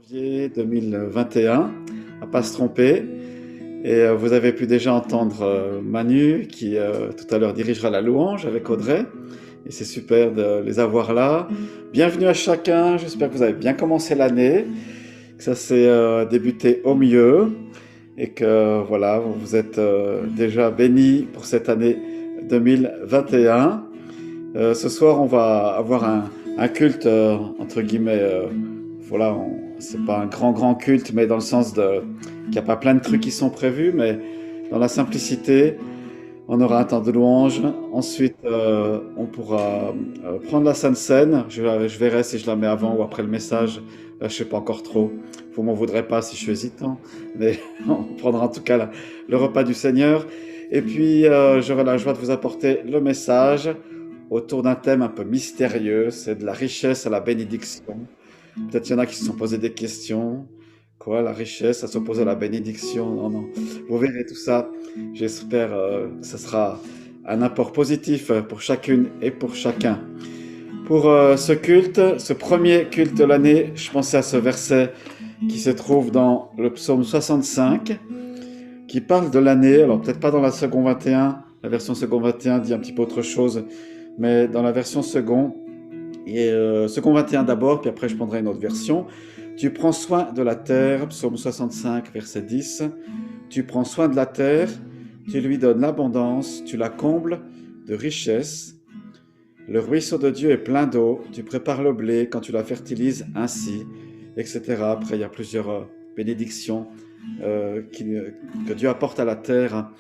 janvier 2021, à pas se tromper. Et vous avez pu déjà entendre Manu qui tout à l'heure dirigera la louange avec Audrey. Et c'est super de les avoir là. Bienvenue à chacun, j'espère que vous avez bien commencé l'année, que ça s'est débuté au mieux et que voilà, vous êtes déjà bénis pour cette année 2021. Ce soir, on va avoir un culte, entre guillemets, voilà, c'est pas un grand culte, mais dans le sens qu'il n'y a pas plein de trucs qui sont prévus, mais dans la simplicité, on aura un temps de louange. Ensuite, on pourra prendre la Sainte Seine. Je verrai si je la mets avant ou après le message. Là, je sais pas encore trop. Vous m'en voudrez pas si je suis hésitant, mais on prendra en tout cas le repas du Seigneur. Et puis, j'aurai la joie de vous apporter le message autour d'un thème un peu mystérieux, c'est de la richesse à la bénédiction. Peut-être il y en a qui se sont posé des questions. Quoi, la richesse, à s'opposer à la bénédiction? Non, non. Vous verrez tout ça. J'espère que ce sera un apport positif pour chacune et pour chacun. Pour ce culte, ce premier culte de l'année, je pensais à ce verset qui se trouve dans le psaume 65, qui parle de l'année. Alors peut-être pas dans la seconde 21, la version seconde 21 dit un petit peu autre chose, mais dans la version second, et second 21 d'abord, puis après je prendrai une autre version. Tu prends soin de la terre, psaume 65, verset 10. Tu prends soin de la terre, tu lui donnes l'abondance, tu la combles de richesses. Le ruisseau de Dieu est plein d'eau, tu prépares le blé quand tu la fertilises ainsi, etc. Après, il y a plusieurs bénédictions que Dieu apporte à la terre.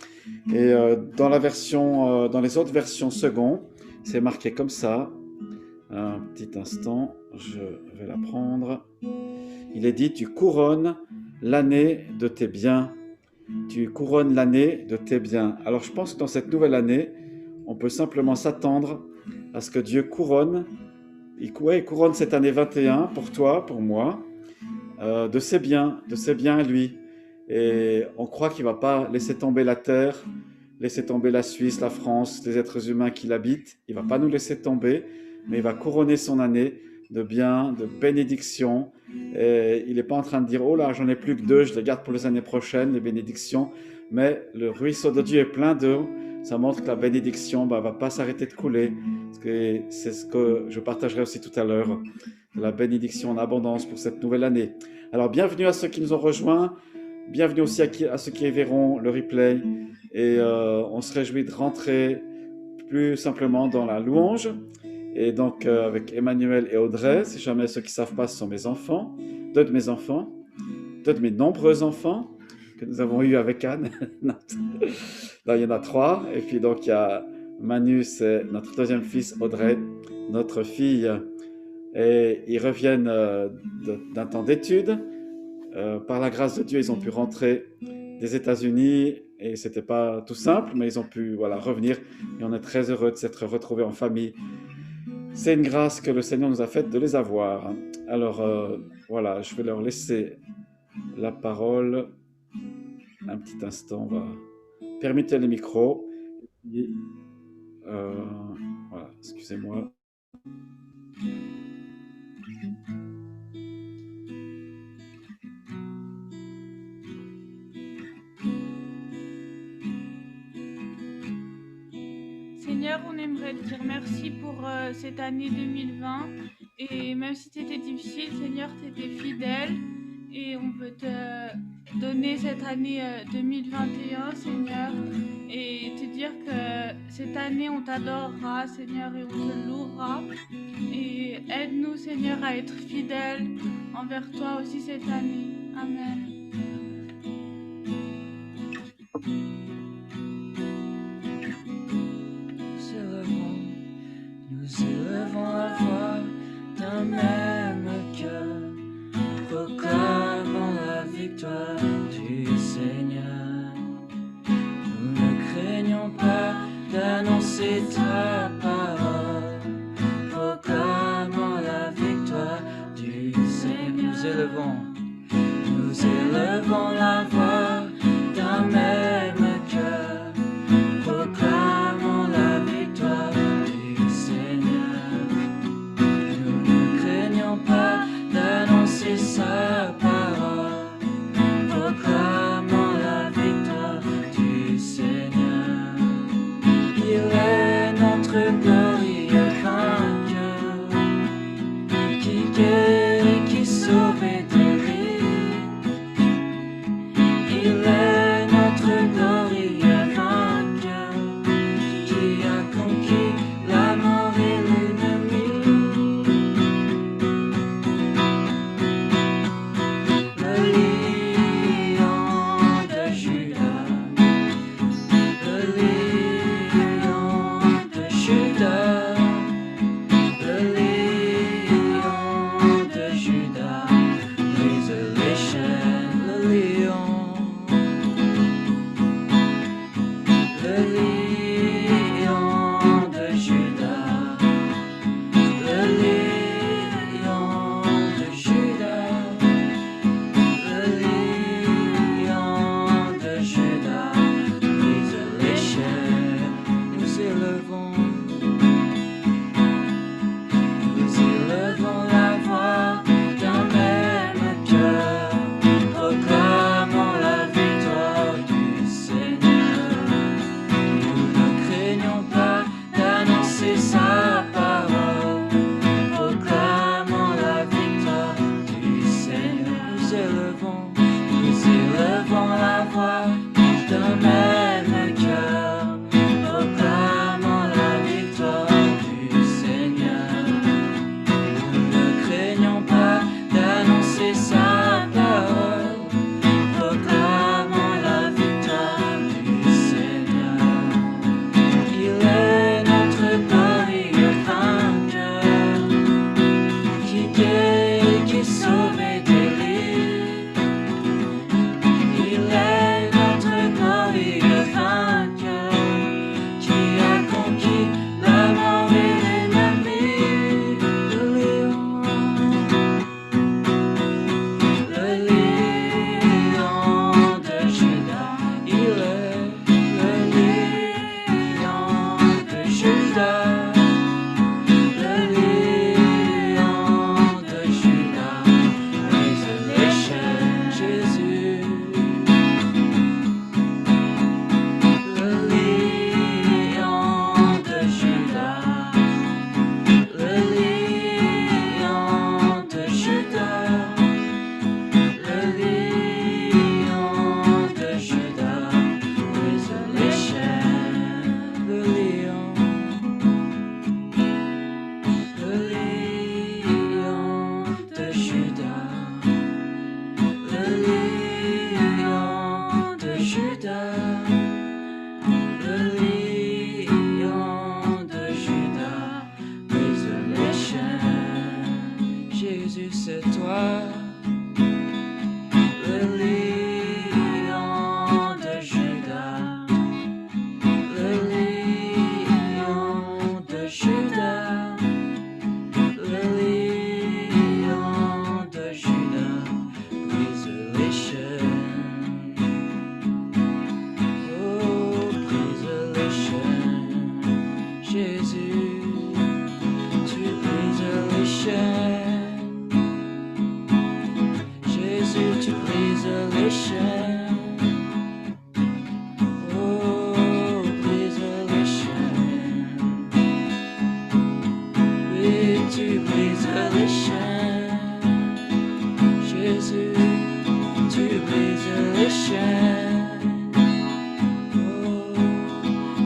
Et dans les autres versions second, c'est marqué comme ça. Un petit instant, je vais la prendre. Il est dit, tu couronnes l'année de tes biens. Tu couronnes l'année de tes biens. Alors je pense que dans cette nouvelle année, on peut simplement s'attendre à ce que Dieu couronne. Il couronne cette année 21 pour toi, pour moi, de ses biens à lui. Et on croit qu'il ne va pas laisser tomber la terre, laisser tomber la Suisse, la France, les êtres humains qui l'habitent. Il ne va pas nous laisser tomber, mais il va couronner son année de biens, de bénédictions. Et il n'est pas en train de dire « Oh là, j'en ai plus que 2, je les garde pour les années prochaines, les bénédictions. » Mais le ruisseau de Dieu est plein d'eau. Ça montre que la bénédiction ne va pas s'arrêter de couler. C'est ce que je partagerai aussi tout à l'heure, la bénédiction en abondance pour cette nouvelle année. Alors, bienvenue à ceux qui nous ont rejoints. Bienvenue aussi à ceux qui verront le replay. Et on se réjouit de rentrer plus simplement dans la louange. Et donc, avec Emmanuel et Audrey, si jamais ceux qui ne savent pas, ce sont mes enfants, deux de mes nombreux enfants que nous avons eus avec Anne. Là, il y en a 3. Et puis, donc, il y a Manu, c'est notre deuxième fils, Audrey, notre fille. Et ils reviennent d'un temps d'études. Par la grâce de Dieu, ils ont pu rentrer des États-Unis et c'était pas tout simple, mais ils ont pu revenir et on est très heureux de s'être retrouvés en famille. C'est une grâce que le Seigneur nous a faite de les avoir. Alors voilà, je vais leur laisser la parole un petit instant. On va permettez les micros. Et, voilà, excusez-moi. Seigneur, on aimerait te dire merci pour cette année 2020. Et même si c'était difficile, Seigneur, tu étais fidèle. Et on peut te donner cette année 2021, Seigneur. Et te dire que cette année, on t'adorera, Seigneur, et on te louera. Et aide-nous, Seigneur, à être fidèles envers toi aussi cette année. Amen. Nous élevons la voix d'un même cœur, proclamant la victoire du Seigneur. Nous ne craignons pas d'annoncer ta parole, proclamant la victoire du Seigneur. Nous élevons la voix d'un même cœur, proclamant la victoire du Seigneur. Nous ne craignons pas d'annoncer sa briser le vent, la voix d'un même cœur, proclamant la victoire du Seigneur. Ne craignons pas d'annoncer sa parole, proclamant la victoire du Seigneur. Il est notre glorieux vainqueur, qui guérit, qui sauve et délivre. Il est notre glorieux vainqueur, qui a conquis la mort et l'ennemi. Le lion de Juda, il est le lion de Juda. Le lion de Juda, brise les chaînes, Jésus. Le lion de Juda, le lion de Juda, le lion de Juda, brise les chaînes, le lion de Juda, le lion de Juda, le lion de Juda, brise les chaînes. Jésus, c'est toi. Le lion de Juda, le lion de Juda, le lion de Juda, brise les chaînes. Oh, brise les chaînes. Jésus, tu brises les chaînes. Jésus, tu brises les chaînes. Oh, brise les chaînes. Oui, tu brises les chaînes. Jésus, tu brises les chaînes. Oh,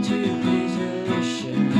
tu brises les chaînes.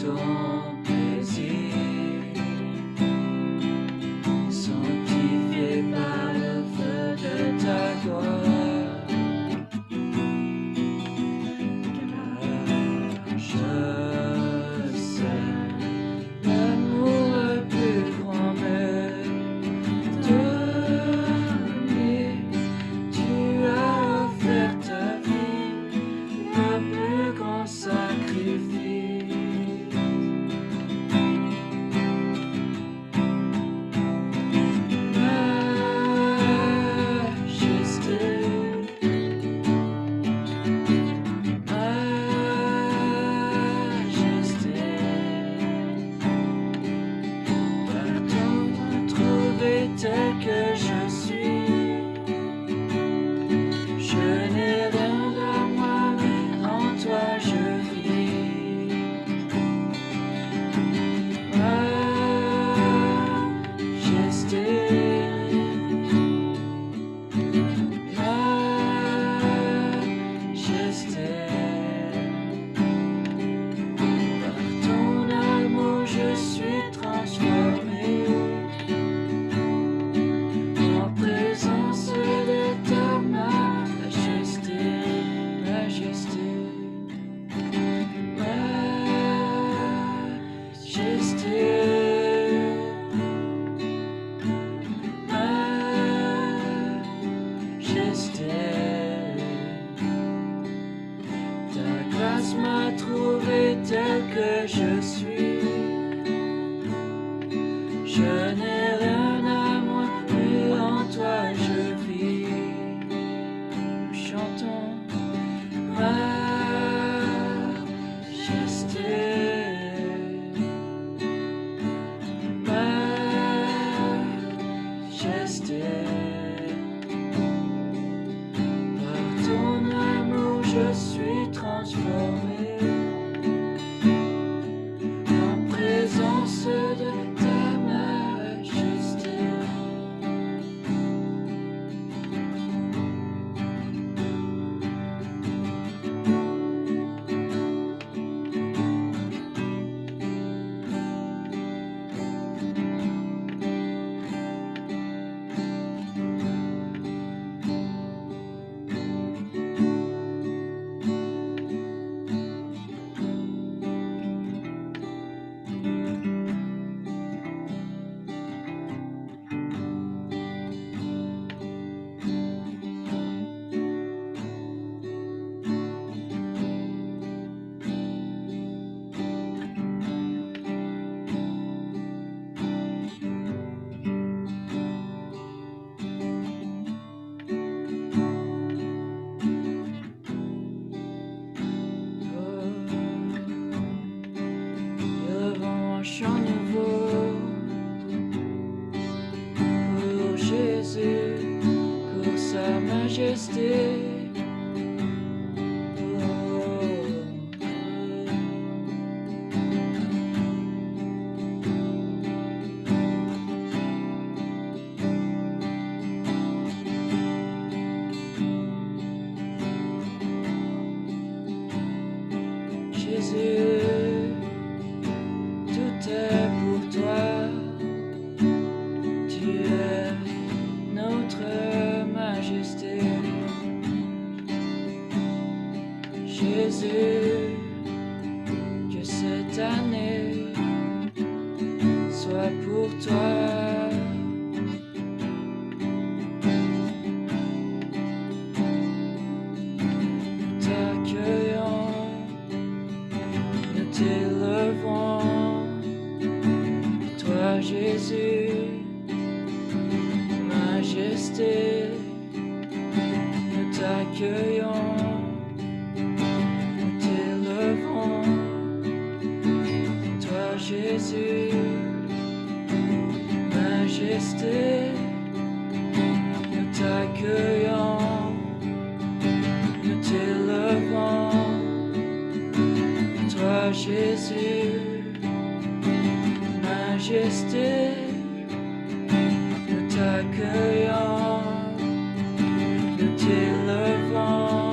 ton plaisir, sanctifié par le feu de ta gloire. Car je sais l'amour le plus grand m'est donné. Tu as offert ta vie, le plus grand sacrifice. Tel que je suis, je n'ai rien de moi, mais en toi je vis. Majesté, par ton amour je suis transformé. En présence de ta majesté, majesté, majesté, ta grâce m'a trouvé tel que je suis. Je n'ai rien à moi, mais en toi je vis. Nous chantons majesté, par ton amour je suis transformé. En présence de ta majesté. Chant nouveau pour Jésus, pour sa majesté. Jésus, tout est pour toi, tu es notre majesté. Jésus, que cette année soit pour toi. Nous t'accueillons, nous t'élevons, toi Jésus, majesté, nous t'accueillons, nous t'élevons, toi Jésus, majesté, nous t'accueillons, nous t'élevons, toi Jésus, majesté, nous t'accueillons, nous t'élevons,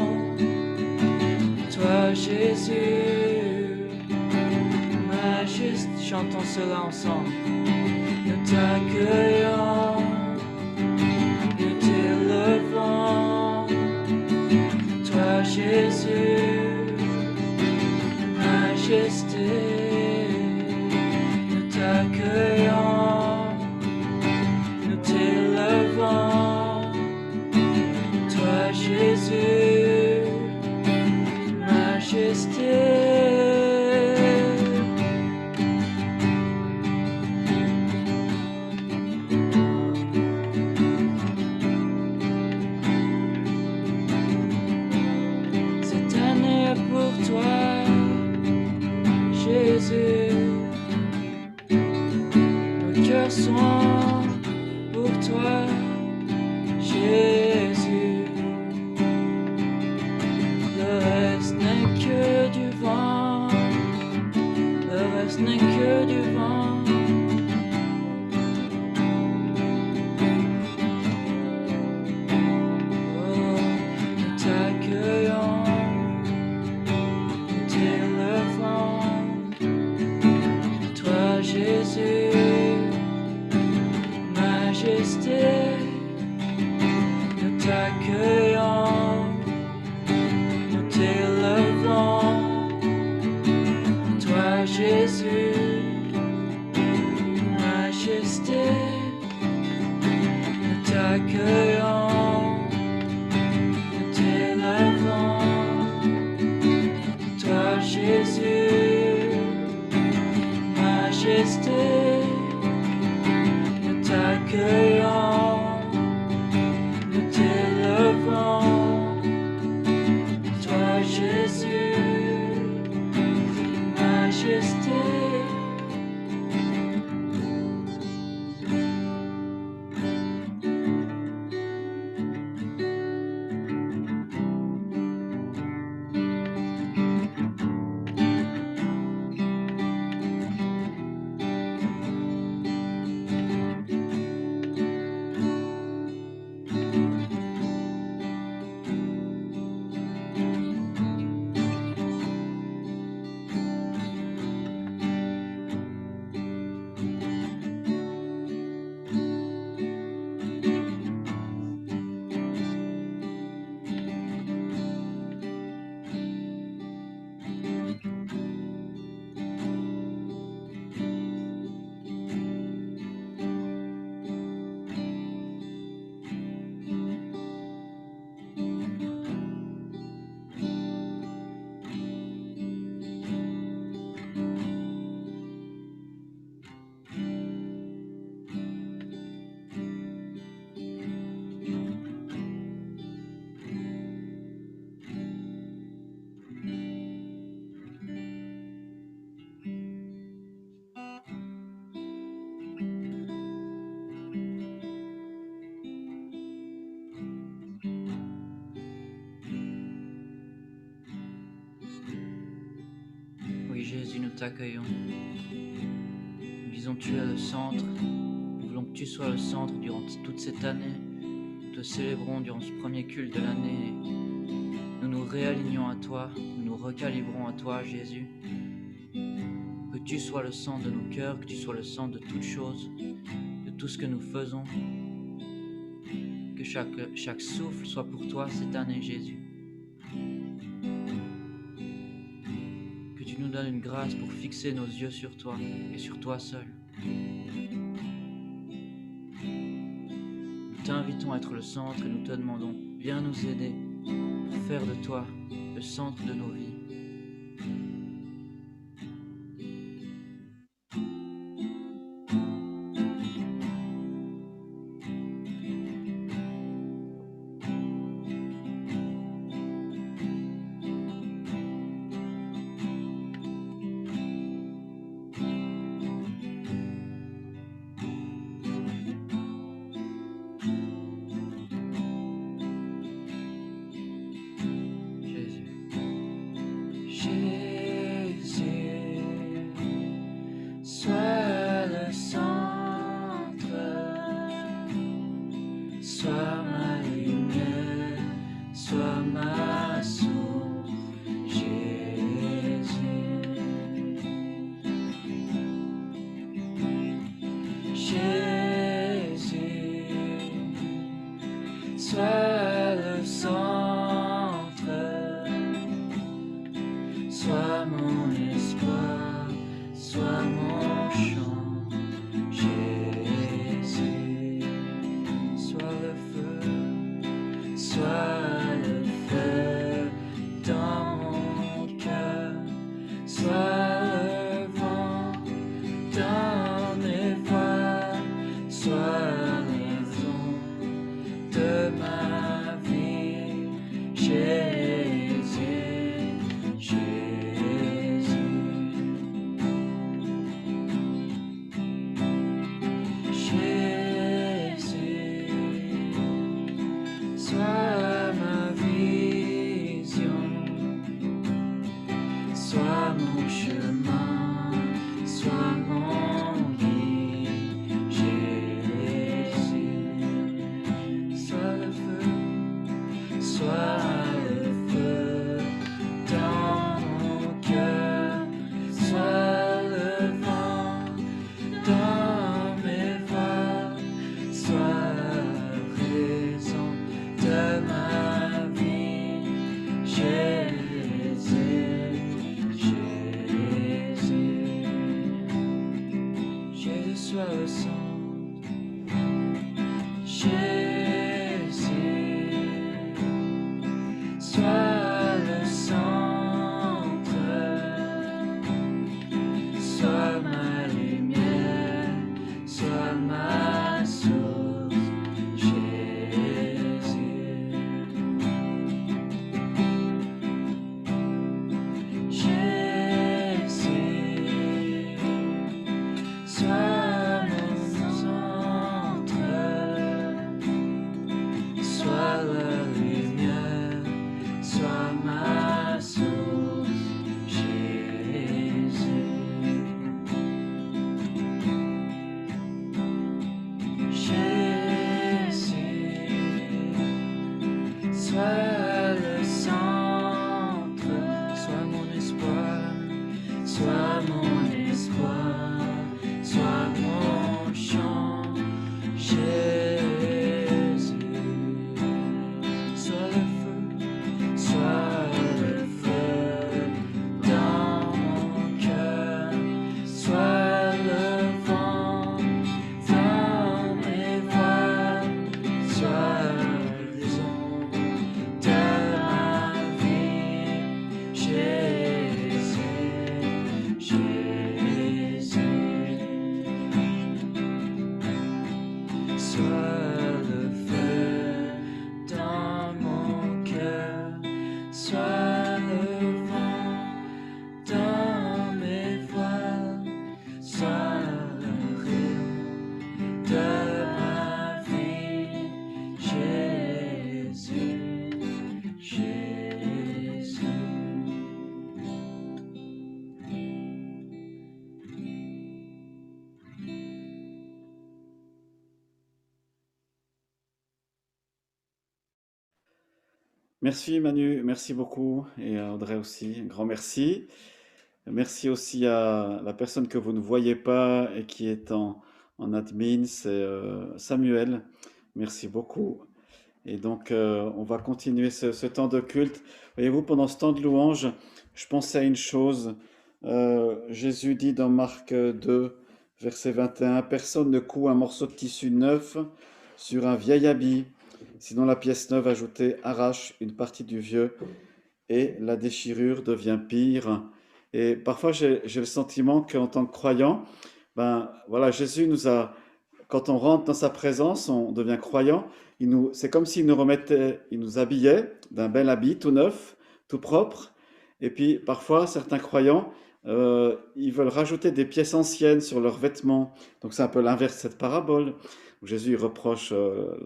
toi Jésus, chantons cela ensemble. Nous t'accueillons, nous t'élevons, toi Jésus, majesté. Nous t'accueillons, nous t'élevons, toi Jésus, majesté. Nos cœurs sont pour toi, Jésus. Le reste n'est que du vent, le reste n'est que du vent. Oh, nous t'accueillons, nous t'élevons, Jésus, majesté, nous t'accueillons, nous t'élevons, toi Jésus, majesté, nous t'accueillons, nous t'élevons, toi Jésus, majesté, nous t'accueillons, nous t'élevons, toi Jésus, majesté. Oui, Jésus, nous t'accueillons. Nous disons tu es le centre. Nous voulons que tu sois le centre durant toute cette année. Nous te célébrons durant ce premier culte de l'année. Nous nous réalignons à toi. Nous nous recalibrons à toi, Jésus. Que tu sois le centre de nos cœurs, que tu sois le centre de toutes choses, de tout ce que nous faisons. Que chaque souffle soit pour toi cette année, Jésus. Que tu nous donnes une grâce pour fixer nos yeux sur toi et sur toi seul. Nous t'invitons à être le centre et nous te demandons, viens nous aider pour faire de toi le centre de nos vies. dans mes voies, sois la raison de ma vie, Jésus, Jésus. Jésus, sois ma vision, sois mon chemin, sois mon guide, Jésus. Sois le feu, sois le feu dans mon cœur, sois le vent dans mes voies, sois la raison de ma vie, Jésus, Jésus. Jésus, sois le centre, Jésus, sois le centre, sois ma lumière, sois ma source, Jésus. Jésus, sois mon centre, sois la lumière, sois ma source, Jésus. Jésus, sois le centre, sois mon espoir, sois mon espoir, sois mon chant, Jésus. Sois le feu dans mon cœur, sois le vent dans mes voies, sois la raison de ma vie, Jésus, Jésus. Sois le feu dans mon cœur, sois le vent dans mes voies, sois le rayon de ma vie, Jésus, Jésus. Merci Manu, merci beaucoup. Et à Audrey aussi, un grand merci. Merci aussi à la personne que vous ne voyez pas et qui est en admin, c'est Samuel. Merci beaucoup. Et donc, on va continuer ce temps de culte. Voyez-vous, pendant ce temps de louange, je pensais à une chose. Jésus dit dans Marc 2, verset 21, « Personne ne coud un morceau de tissu neuf sur un vieil habit, sinon la pièce neuve ajoutée arrache une partie du vieux et la déchirure devient pire. » Et parfois, j'ai le sentiment qu'en tant que croyant, ben voilà, Jésus nous a, quand on rentre dans sa présence, on devient croyant. C'est comme s'il nous remettait, il nous habillait d'un bel habit tout neuf, tout propre. Et puis parfois, certains croyants, ils veulent rajouter des pièces anciennes sur leurs vêtements. Donc c'est un peu l'inverse de cette parabole, où Jésus reproche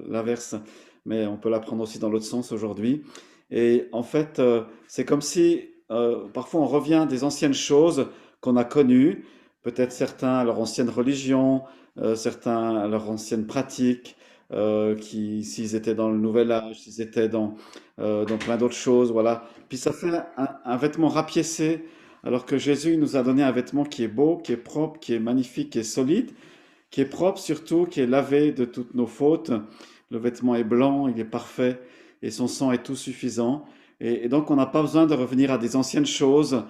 l'inverse, mais on peut la prendre aussi dans l'autre sens aujourd'hui. Et en fait, c'est comme si parfois on revient à des anciennes choses qu'on a connues, peut-être certains à leur ancienne religion, certains à leur ancienne pratique, s'ils étaient dans le Nouvel Âge, s'ils étaient dans plein d'autres choses, voilà. Puis ça fait un vêtement rapiécé, alors que Jésus nous a donné un vêtement qui est beau, qui est propre, qui est magnifique, qui est solide, qui est propre surtout, qui est lavé de toutes nos fautes. Le vêtement est blanc, il est parfait, et son sang est tout suffisant. Et donc on n'a pas besoin de revenir à des anciennes choses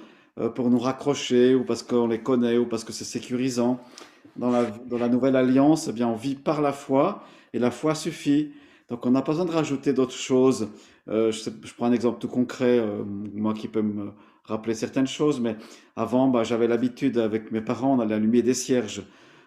pour nous raccrocher, ou parce qu'on les connaît, ou parce que c'est sécurisant. Dans la nouvelle alliance, eh bien, on vit par la foi, et la foi suffit. Donc on n'a pas besoin de rajouter d'autres choses. Je prends un exemple tout concret, moi qui peux me rappeler certaines choses, mais avant, bah, j'avais l'habitude avec mes parents, on allait allumer des cierges.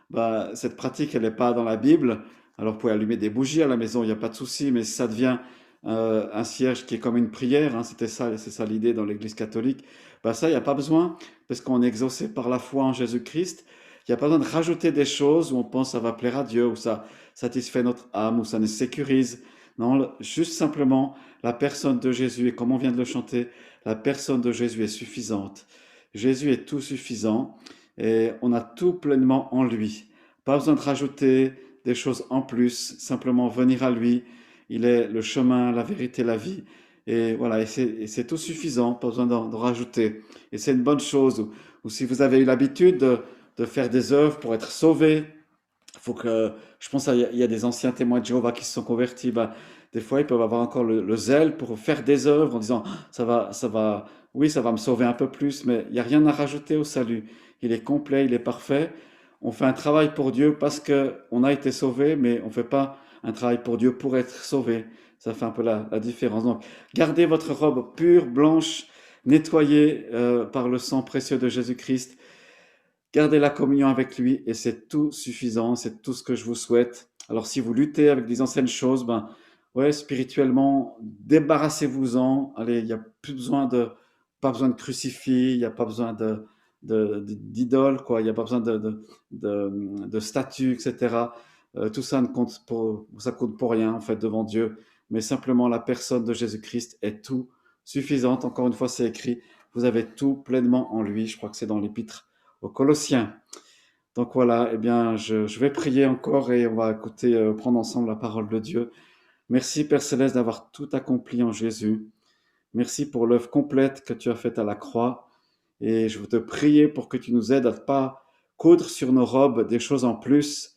Bah, cette pratique, elle n'est pas dans la Bible. Alors, vous pouvez allumer des bougies à la maison, il n'y a pas de souci, mais si ça devient un cierge qui est comme une prière, hein, c'est ça l'idée dans l'Église catholique, bah ça, il n'y a pas besoin, parce qu'on est exaucé par la foi en Jésus-Christ. Il n'y a pas besoin de rajouter des choses où on pense que ça va plaire à Dieu, ou ça satisfait notre âme, ou ça nous sécurise. Non, juste simplement, la personne de Jésus, et comme on vient de le chanter, la personne de Jésus est suffisante. Jésus est tout suffisant, et on a tout pleinement en lui. Pas besoin de rajouter des choses en plus, simplement venir à lui. Il est le chemin, la vérité, la vie. Et voilà, et c'est tout suffisant, pas besoin d'en rajouter. Et c'est une bonne chose. Ou si vous avez eu l'habitude de faire des œuvres pour être sauvé, faut que, je pense qu'il y a des anciens témoins de Jéhovah qui se sont convertis. Ben, des fois, ils peuvent avoir encore le zèle pour faire des œuvres en disant, ah, oui, ça va me sauver un peu plus, mais il n'y a rien à rajouter au salut. Il est complet, il est parfait. On fait un travail pour Dieu parce qu'on a été sauvé, mais on ne fait pas un travail pour Dieu pour être sauvé. Ça fait un peu la différence. Donc, gardez votre robe pure, blanche, nettoyée par le sang précieux de Jésus-Christ. Gardez la communion avec lui et c'est tout suffisant, c'est tout ce que je vous souhaite. Alors si vous luttez avec des anciennes choses, ben ouais, spirituellement, débarrassez-vous-en. Allez, il n'y a plus besoin pas besoin de crucifix, il n'y a pas besoin d'idole, quoi. Il n'y a pas besoin de statues, etc. Tout ça ça compte pour rien, en fait, devant Dieu. Mais simplement, la personne de Jésus-Christ est tout suffisante. Encore une fois, c'est écrit. Vous avez tout pleinement en lui. Je crois que c'est dans l'Épître aux Colossiens. Donc voilà, eh bien, je vais prier encore et on va écouter, prendre ensemble la parole de Dieu. Merci Père Céleste d'avoir tout accompli en Jésus. Merci pour l'œuvre complète que tu as faite à la croix. Et je veux te prier pour que tu nous aides à ne pas coudre sur nos robes des choses en plus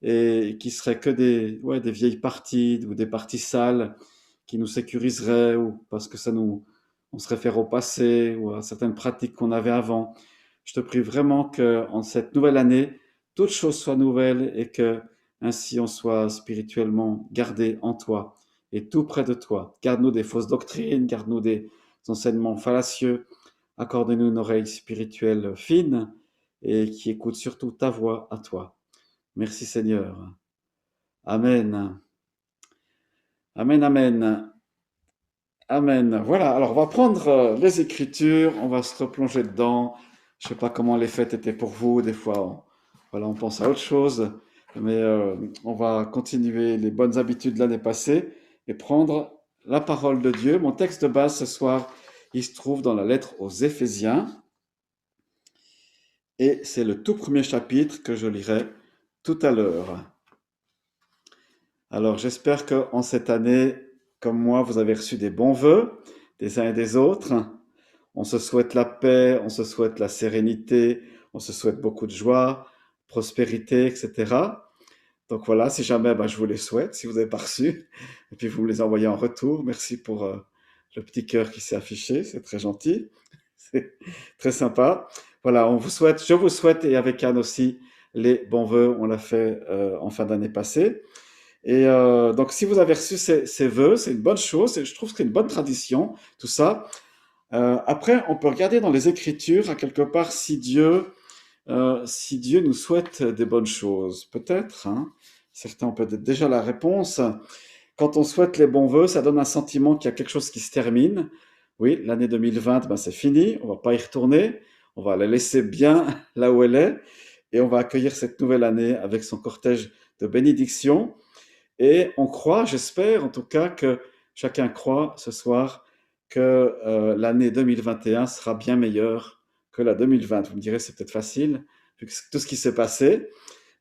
et qui seraient que des vieilles parties ou des parties sales qui nous sécuriseraient ou parce que on se réfère au passé ou à certaines pratiques qu'on avait avant. Je te prie vraiment que en cette nouvelle année, toutes choses soient nouvelles et que ainsi on soit spirituellement gardé en toi et tout près de toi. Garde-nous des fausses doctrines, garde-nous des enseignements fallacieux, accorde-nous une oreille spirituelle fine et qui écoute surtout ta voix à toi. Merci Seigneur. Amen. Amen, amen. Amen. Voilà, alors on va prendre les Écritures, on va se replonger dedans. Je ne sais pas comment les fêtes étaient pour vous, des fois voilà, on pense à autre chose, mais on va continuer les bonnes habitudes de l'année passée et prendre la parole de Dieu. Mon texte de base ce soir, il se trouve dans la lettre aux Éphésiens et c'est le tout premier chapitre que je lirai tout à l'heure. Alors j'espère qu'en cette année, comme moi, vous avez reçu des bons vœux des uns et des autres. On se souhaite la paix, on se souhaite la sérénité, on se souhaite beaucoup de joie, prospérité, etc. Donc voilà, si jamais, je vous les souhaite, si vous n'avez pas reçu. Et puis vous me les envoyez en retour. Merci pour le petit cœur qui s'est affiché, c'est très gentil. C'est très sympa. Voilà, je vous souhaite, et avec Anne aussi, les bons vœux. On l'a fait en fin d'année passée. Et donc, si vous avez reçu ces vœux, c'est une bonne chose. Et je trouve que c'est une bonne tradition, tout ça. Après, on peut regarder dans les Écritures, à quelque part, si Dieu nous souhaite des bonnes choses. Peut-être, hein. Certains ont peut-être déjà la réponse. Quand on souhaite les bons vœux, ça donne un sentiment qu'il y a quelque chose qui se termine. Oui, l'année 2020, c'est fini. On va pas y retourner. On va la laisser bien là où elle est. Et on va accueillir cette nouvelle année avec son cortège de bénédictions. Et on croit, j'espère en tout cas, que chacun croit ce soir que l'année 2021 sera bien meilleure que la 2020. Vous me direz, c'est peut-être facile, vu que tout ce qui s'est passé.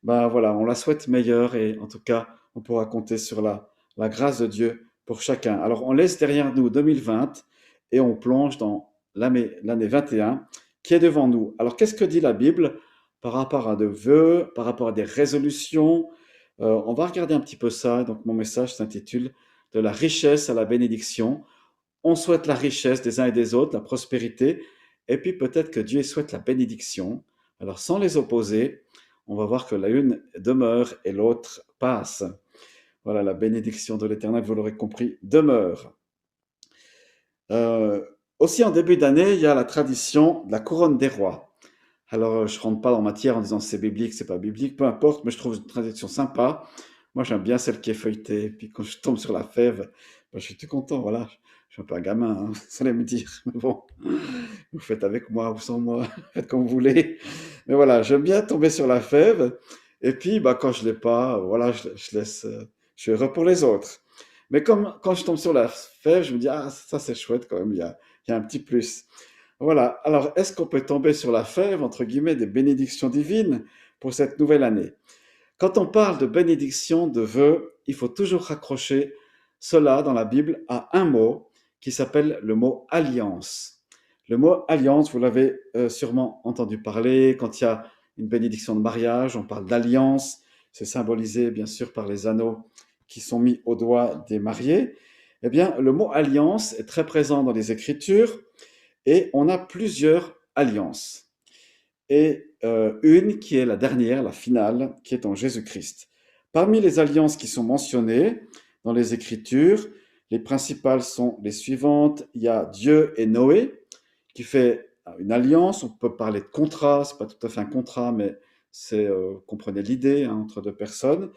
Ben voilà, on la souhaite meilleure et en tout cas, on pourra compter sur la grâce de Dieu pour chacun. Alors, on laisse derrière nous 2020 et on plonge dans l'année 21 qui est devant nous. Alors, qu'est-ce que dit la Bible par rapport à des vœux, par rapport à des résolutions? On va regarder un petit peu ça. Donc, mon message s'intitule « De la richesse à la bénédiction ». On souhaite la richesse des uns et des autres, la prospérité, et puis peut-être que Dieu souhaite la bénédiction. Alors, sans les opposer, on va voir que l'une demeure et l'autre passe. Voilà, la bénédiction de l'Éternel, vous l'aurez compris, demeure. Aussi, en début d'année, il y a la tradition de la couronne des rois. Alors, je rentre pas dans matière en disant c'est biblique, c'est pas biblique, peu importe, mais je trouve une tradition sympa. Moi, j'aime bien celle qui est feuilletée. Puis quand je tombe sur la fève, ben, je suis tout content. Voilà, je suis un peu un gamin, hein, vous allez me dire. Mais bon, vous faites avec moi ou sans moi, faites comme vous voulez. Mais voilà, j'aime bien tomber sur la fève. Et puis, bah, quand je l'ai pas, voilà, je laisse, je suis heureux pour les autres. Mais comme quand je tombe sur la fève, je me dis, ah, ça c'est chouette quand même, il y a un petit plus. Voilà. Alors, est-ce qu'on peut tomber sur la fève, entre guillemets, des bénédictions divines pour cette nouvelle année? Quand on parle de bénédiction, de vœux, il faut toujours raccrocher cela dans la Bible à un mot qui s'appelle le mot alliance. Le mot alliance, vous l'avez sûrement entendu parler, quand il y a une bénédiction de mariage, on parle d'alliance, c'est symbolisé bien sûr par les anneaux qui sont mis au doigt des mariés. Eh bien, le mot alliance est très présent dans les Écritures et on a plusieurs alliances. Et une qui est la dernière, la finale, qui est en Jésus-Christ. Parmi les alliances qui sont mentionnées dans les Écritures, les principales sont les suivantes. Il y a Dieu et Noé qui fait une alliance. On peut parler de contrat, c'est pas tout à fait un contrat, mais c'est, comprenez l'idée, hein, entre deux personnes.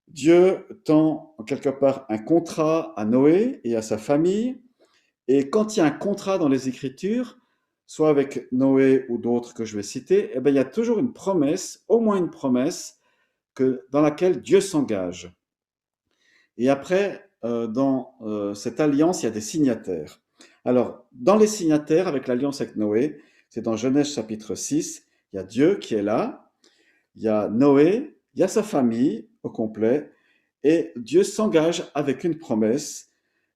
Dieu tend en quelque part un contrat à Noé et à sa famille, et quand il y a un contrat dans les Écritures, soit avec Noé ou d'autres que je vais citer, eh bien, il y a toujours une promesse, au moins une promesse, dans laquelle Dieu s'engage. Et après, dans cette alliance, il y a des signataires. Alors, dans les signataires, avec l'alliance avec Noé, c'est dans Genèse chapitre 6, il y a Dieu qui est là, il y a Noé, il y a sa famille au complet, et Dieu s'engage avec une promesse.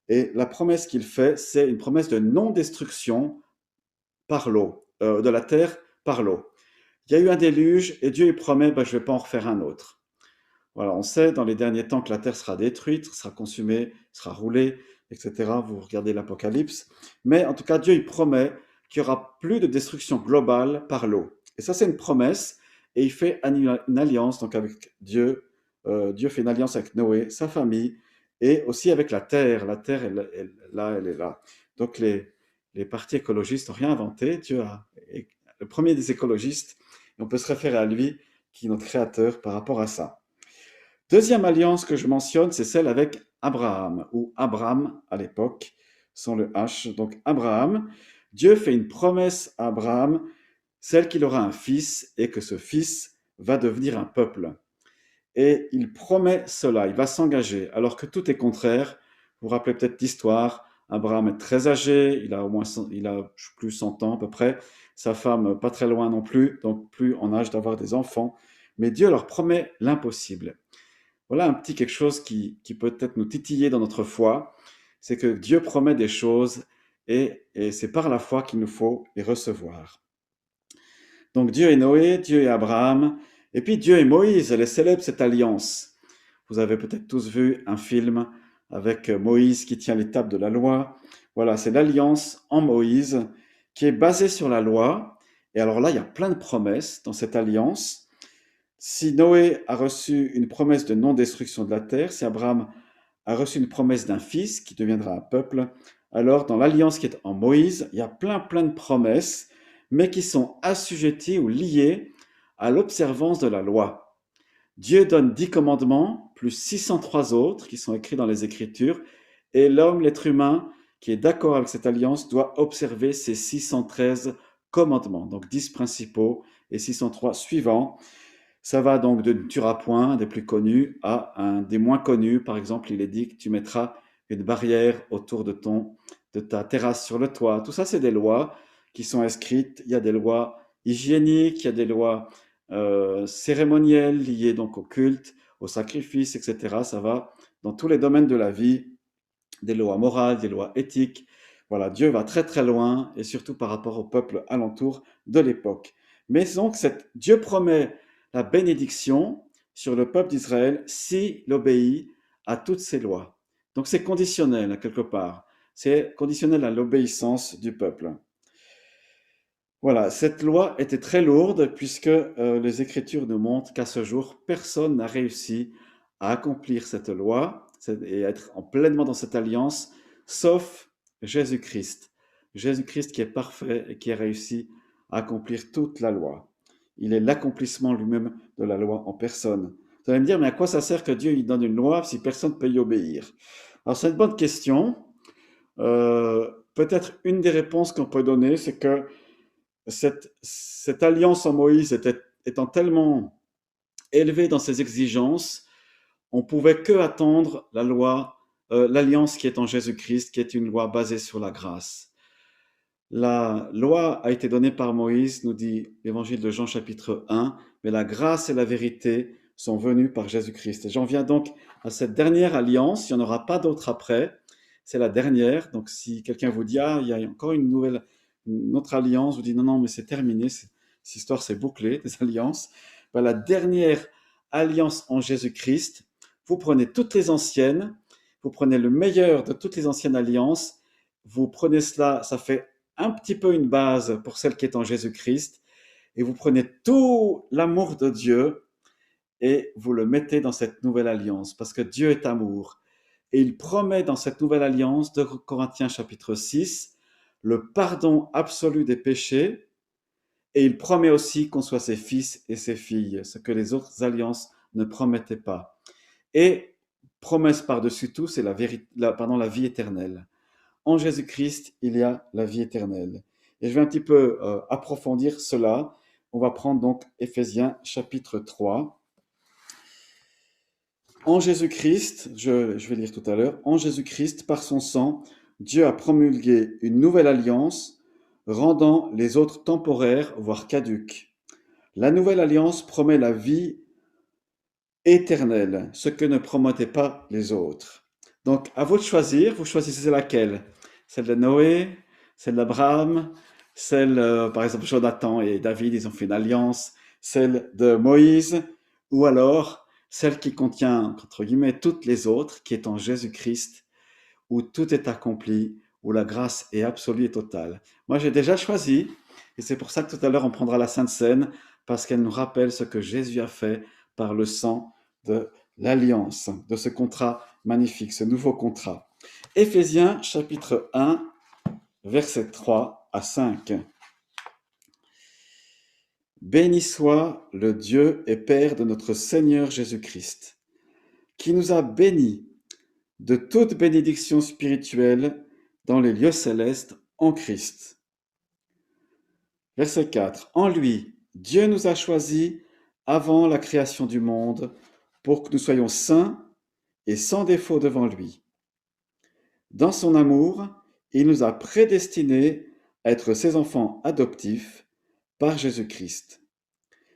Et la promesse qu'il fait, c'est une promesse de non-destruction par l'eau, de la terre par l'eau. Il y a eu un déluge et Dieu il promet, ben, je ne vais pas en refaire un autre. Voilà, on sait dans les derniers temps que la terre sera détruite, sera consumée, sera roulée, etc. Vous regardez l'Apocalypse. Mais en tout cas, Dieu il promet qu'il n'y aura plus de destruction globale par l'eau. Et ça, c'est une promesse. Et il fait une alliance donc avec Dieu. Dieu fait une alliance avec Noé, sa famille, et aussi avec la terre. La terre, elle est là. Donc les partis écologistes n'ont rien inventé. Dieu est le premier des écologistes. Et on peut se référer à lui, qui est notre créateur par rapport à ça. Deuxième alliance que je mentionne, c'est celle avec Abraham, ou Abram à l'époque, sans le H. Donc Abraham, Dieu fait une promesse à Abraham, celle qu'il aura un fils et que ce fils va devenir un peuple. Et il promet cela, il va s'engager, alors que tout est contraire. Vous vous rappelez peut-être l'histoire, Abraham est très âgé, il a plus 100 ans à peu près, sa femme pas très loin non plus, donc plus en âge d'avoir des enfants. Mais Dieu leur promet l'impossible. Voilà un petit quelque chose qui peut peut-être nous titiller dans notre foi, c'est que Dieu promet des choses et c'est par la foi qu'il nous faut les recevoir. Donc Dieu et Noé, Dieu et Abraham, et puis Dieu et Moïse, elle est célèbre cette alliance. Vous avez peut-être tous vu un film avec Moïse qui tient les tables de la loi. Voilà, c'est l'alliance en Moïse qui est basée sur la loi. Et alors là, il y a plein de promesses dans cette alliance. Si Noé a reçu une promesse de non-destruction de la terre, si Abraham a reçu une promesse d'un fils qui deviendra un peuple, alors dans l'alliance qui est en Moïse, il y a plein de promesses, mais qui sont assujetties ou liées à l'observance de la loi. Dieu donne 10 commandements, plus 603 autres qui sont écrits dans les Écritures, et l'homme, l'être humain, qui est d'accord avec cette alliance, doit observer ces 613 commandements, donc 10 principaux et 603 suivants. Ça va donc de ne tueras point, des plus connus, à un des moins connus. Par exemple, il est dit que tu mettras une barrière autour de ta terrasse sur le toit. Tout ça, c'est des lois qui sont inscrites. Il y a des lois hygiéniques, il y a des lois cérémonielles liées donc au culte, au sacrifice, etc. Ça va dans tous les domaines de la vie, des lois morales, des lois éthiques. Voilà, Dieu va très loin, et surtout par rapport au peuple alentour de l'époque. Mais donc, Dieu promet la bénédiction sur le peuple d'Israël s'il obéit à toutes ces lois. Donc c'est conditionnel, quelque part. C'est conditionnel à l'obéissance du peuple. Voilà, cette loi était très lourde puisque les Écritures nous montrent qu'à ce jour, personne n'a réussi à accomplir cette loi et être pleinement dans cette alliance, sauf Jésus-Christ. Jésus-Christ qui est parfait et qui a réussi à accomplir toute la loi. Il est l'accomplissement lui-même de la loi en personne. Vous allez me dire, mais à quoi ça sert que Dieu il donne une loi si personne ne peut y obéir? Alors c'est une bonne question. Peut-être une des réponses qu'on peut donner, c'est que cette alliance en Moïse étant tellement élevée dans ses exigences, on pouvait que attendre la loi, l'alliance qui est en Jésus-Christ, qui est une loi basée sur la grâce. La loi a été donnée par Moïse, nous dit l'évangile de Jean chapitre 1, mais la grâce et la vérité sont venues par Jésus-Christ. Et j'en viens donc à cette dernière alliance, il n'y en aura pas d'autre après, c'est la dernière. Donc si quelqu'un vous dit, ah, il y a encore une autre alliance, vous dites, non, non, mais c'est terminé, cette histoire c'est bouclé, des alliances. Ben, la dernière alliance en Jésus-Christ, vous prenez toutes les anciennes, vous prenez le meilleur de toutes les anciennes alliances, vous prenez cela, ça fait un petit peu une base pour celle qui est en Jésus-Christ, et vous prenez tout l'amour de Dieu et vous le mettez dans cette nouvelle alliance, parce que Dieu est amour. Et il promet dans cette nouvelle alliance, de Corinthiens chapitre 6, le pardon absolu des péchés, et il promet aussi qu'on soit ses fils et ses filles, ce que les autres alliances ne promettaient pas. Et promesse par-dessus tout, c'est la vie éternelle. En Jésus-Christ, il y a la vie éternelle. Et je vais un petit peu approfondir cela. On va prendre donc Éphésiens chapitre 3. En Jésus-Christ, je vais lire tout à l'heure, en Jésus-Christ, par son sang, Dieu a promulgué une nouvelle alliance, rendant les autres temporaires, voire caduques. La nouvelle alliance promet la vie éternelle, ce que ne promettaient pas les autres. Donc, à vous de choisir, vous choisissez laquelle? Celle de Noé, celle d'Abraham, celle, par exemple, Jonathan et David, ils ont fait une alliance, celle de Moïse, ou alors celle qui contient, entre guillemets, toutes les autres, qui est en Jésus-Christ, où tout est accompli, où la grâce est absolue et totale. Moi, j'ai déjà choisi, et c'est pour ça que tout à l'heure, on prendra la Sainte Seine, parce qu'elle nous rappelle ce que Jésus a fait par le sang de l'alliance, de ce contrat magnifique, ce nouveau contrat. Éphésiens chapitre 1, versets 3 à 5. Béni soit le Dieu et Père de notre Seigneur Jésus-Christ, qui nous a bénis de toute bénédiction spirituelle dans les lieux célestes en Christ. Verset 4. En lui, Dieu nous a choisis avant la création du monde pour que nous soyons saints et sans défaut devant lui. Dans son amour, il nous a prédestinés à être ses enfants adoptifs par Jésus-Christ.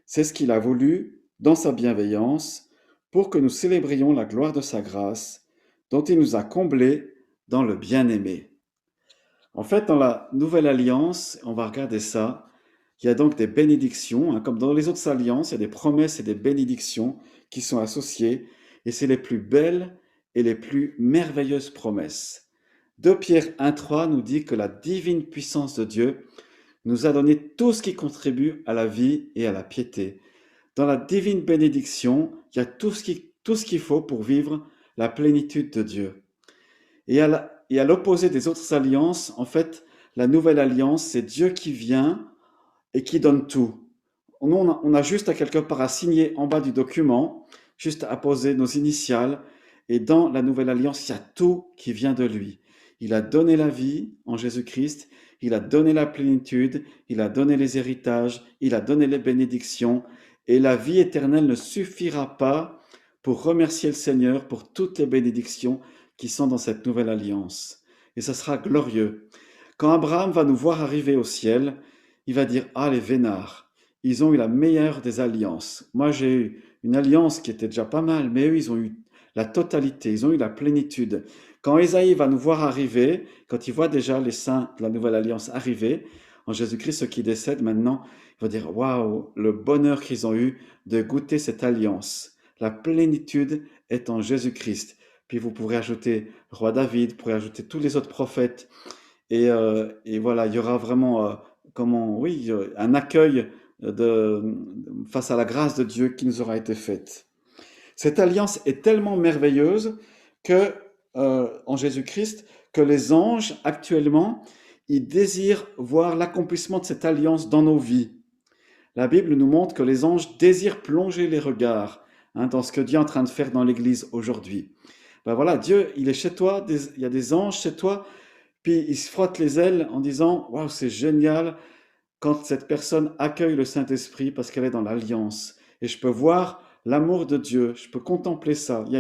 C'est ce qu'il a voulu dans sa bienveillance pour que nous célébrions la gloire de sa grâce dont il nous a comblés dans le bien-aimé. En fait, dans la nouvelle alliance, on va regarder ça, il y a donc des bénédictions, comme dans les autres alliances, il y a des promesses et des bénédictions qui sont associées, et c'est les plus belles et les plus merveilleuses promesses. 2 Pierre 1,3 nous dit que la divine puissance de Dieu nous a donné tout ce qui contribue à la vie et à la piété. Dans la divine bénédiction, il y a tout ce qu'il faut pour vivre la plénitude de Dieu. Et à l'opposé des autres alliances, en fait, la nouvelle alliance, c'est Dieu qui vient et qui donne tout. Nous, on a juste à quelque part à signer en bas du document, juste à poser nos initiales, et dans la nouvelle alliance, il y a tout qui vient de lui. Il a donné la vie en Jésus-Christ, il a donné la plénitude, il a donné les héritages, il a donné les bénédictions, et la vie éternelle ne suffira pas pour remercier le Seigneur pour toutes les bénédictions qui sont dans cette nouvelle alliance. Et ça sera glorieux. Quand Abraham va nous voir arriver au ciel, il va dire « Ah, les vénards, ils ont eu la meilleure des alliances. Moi, j'ai eu une alliance qui était déjà pas mal, mais eux, ils ont eu la totalité, ils ont eu la plénitude. » Quand Ésaïe va nous voir arriver, quand il voit déjà les saints de la nouvelle alliance arriver, en Jésus-Christ, ceux qui décèdent maintenant, il va dire « Waouh, le bonheur qu'ils ont eu de goûter cette alliance. La plénitude est en Jésus-Christ. » Puis vous pourrez ajouter le roi David, vous pourrez ajouter tous les autres prophètes. Et voilà, il y aura vraiment un accueil face à la grâce de Dieu qui nous aura été faite. Cette alliance est tellement merveilleuse que en Jésus-Christ, que les anges actuellement, il désire voir l'accomplissement de cette alliance dans nos vies. La Bible nous montre que les anges désirent plonger les regards dans ce que Dieu est en train de faire dans l'Église aujourd'hui. Ben voilà, Dieu, il est chez toi, il y a des anges chez toi, puis il se frotte les ailes en disant « Waouh, c'est génial quand cette personne accueille le Saint-Esprit parce qu'elle est dans l'alliance. Et je peux voir l'amour de Dieu, je peux contempler ça. Il y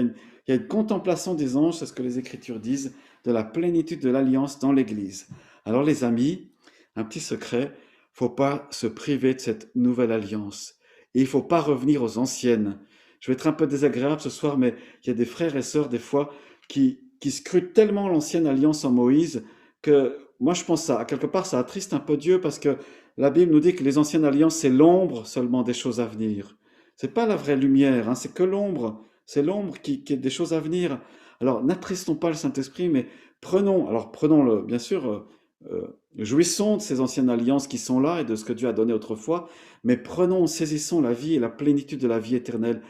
a une contemplation des anges, c'est ce que les Écritures disent, de la plénitude de l'alliance dans l'Église. Alors les amis, un petit secret, il ne faut pas se priver de cette nouvelle alliance. Et il ne faut pas revenir aux anciennes. Je vais être un peu désagréable ce soir, mais il y a des frères et sœurs des fois qui scrutent tellement l'ancienne alliance en Moïse que moi je pense ça, à quelque part ça attriste un peu Dieu parce que la Bible nous dit que les anciennes alliances c'est l'ombre seulement des choses à venir. C'est pas la vraie lumière, hein, c'est que l'ombre. C'est l'ombre qui est des choses à venir. Alors n'attristons pas le Saint-Esprit, mais prenons-le, bien sûr, jouissons de ces anciennes alliances qui sont là et de ce que Dieu a donné autrefois, mais saisissons la vie et la plénitude de la vie éternelle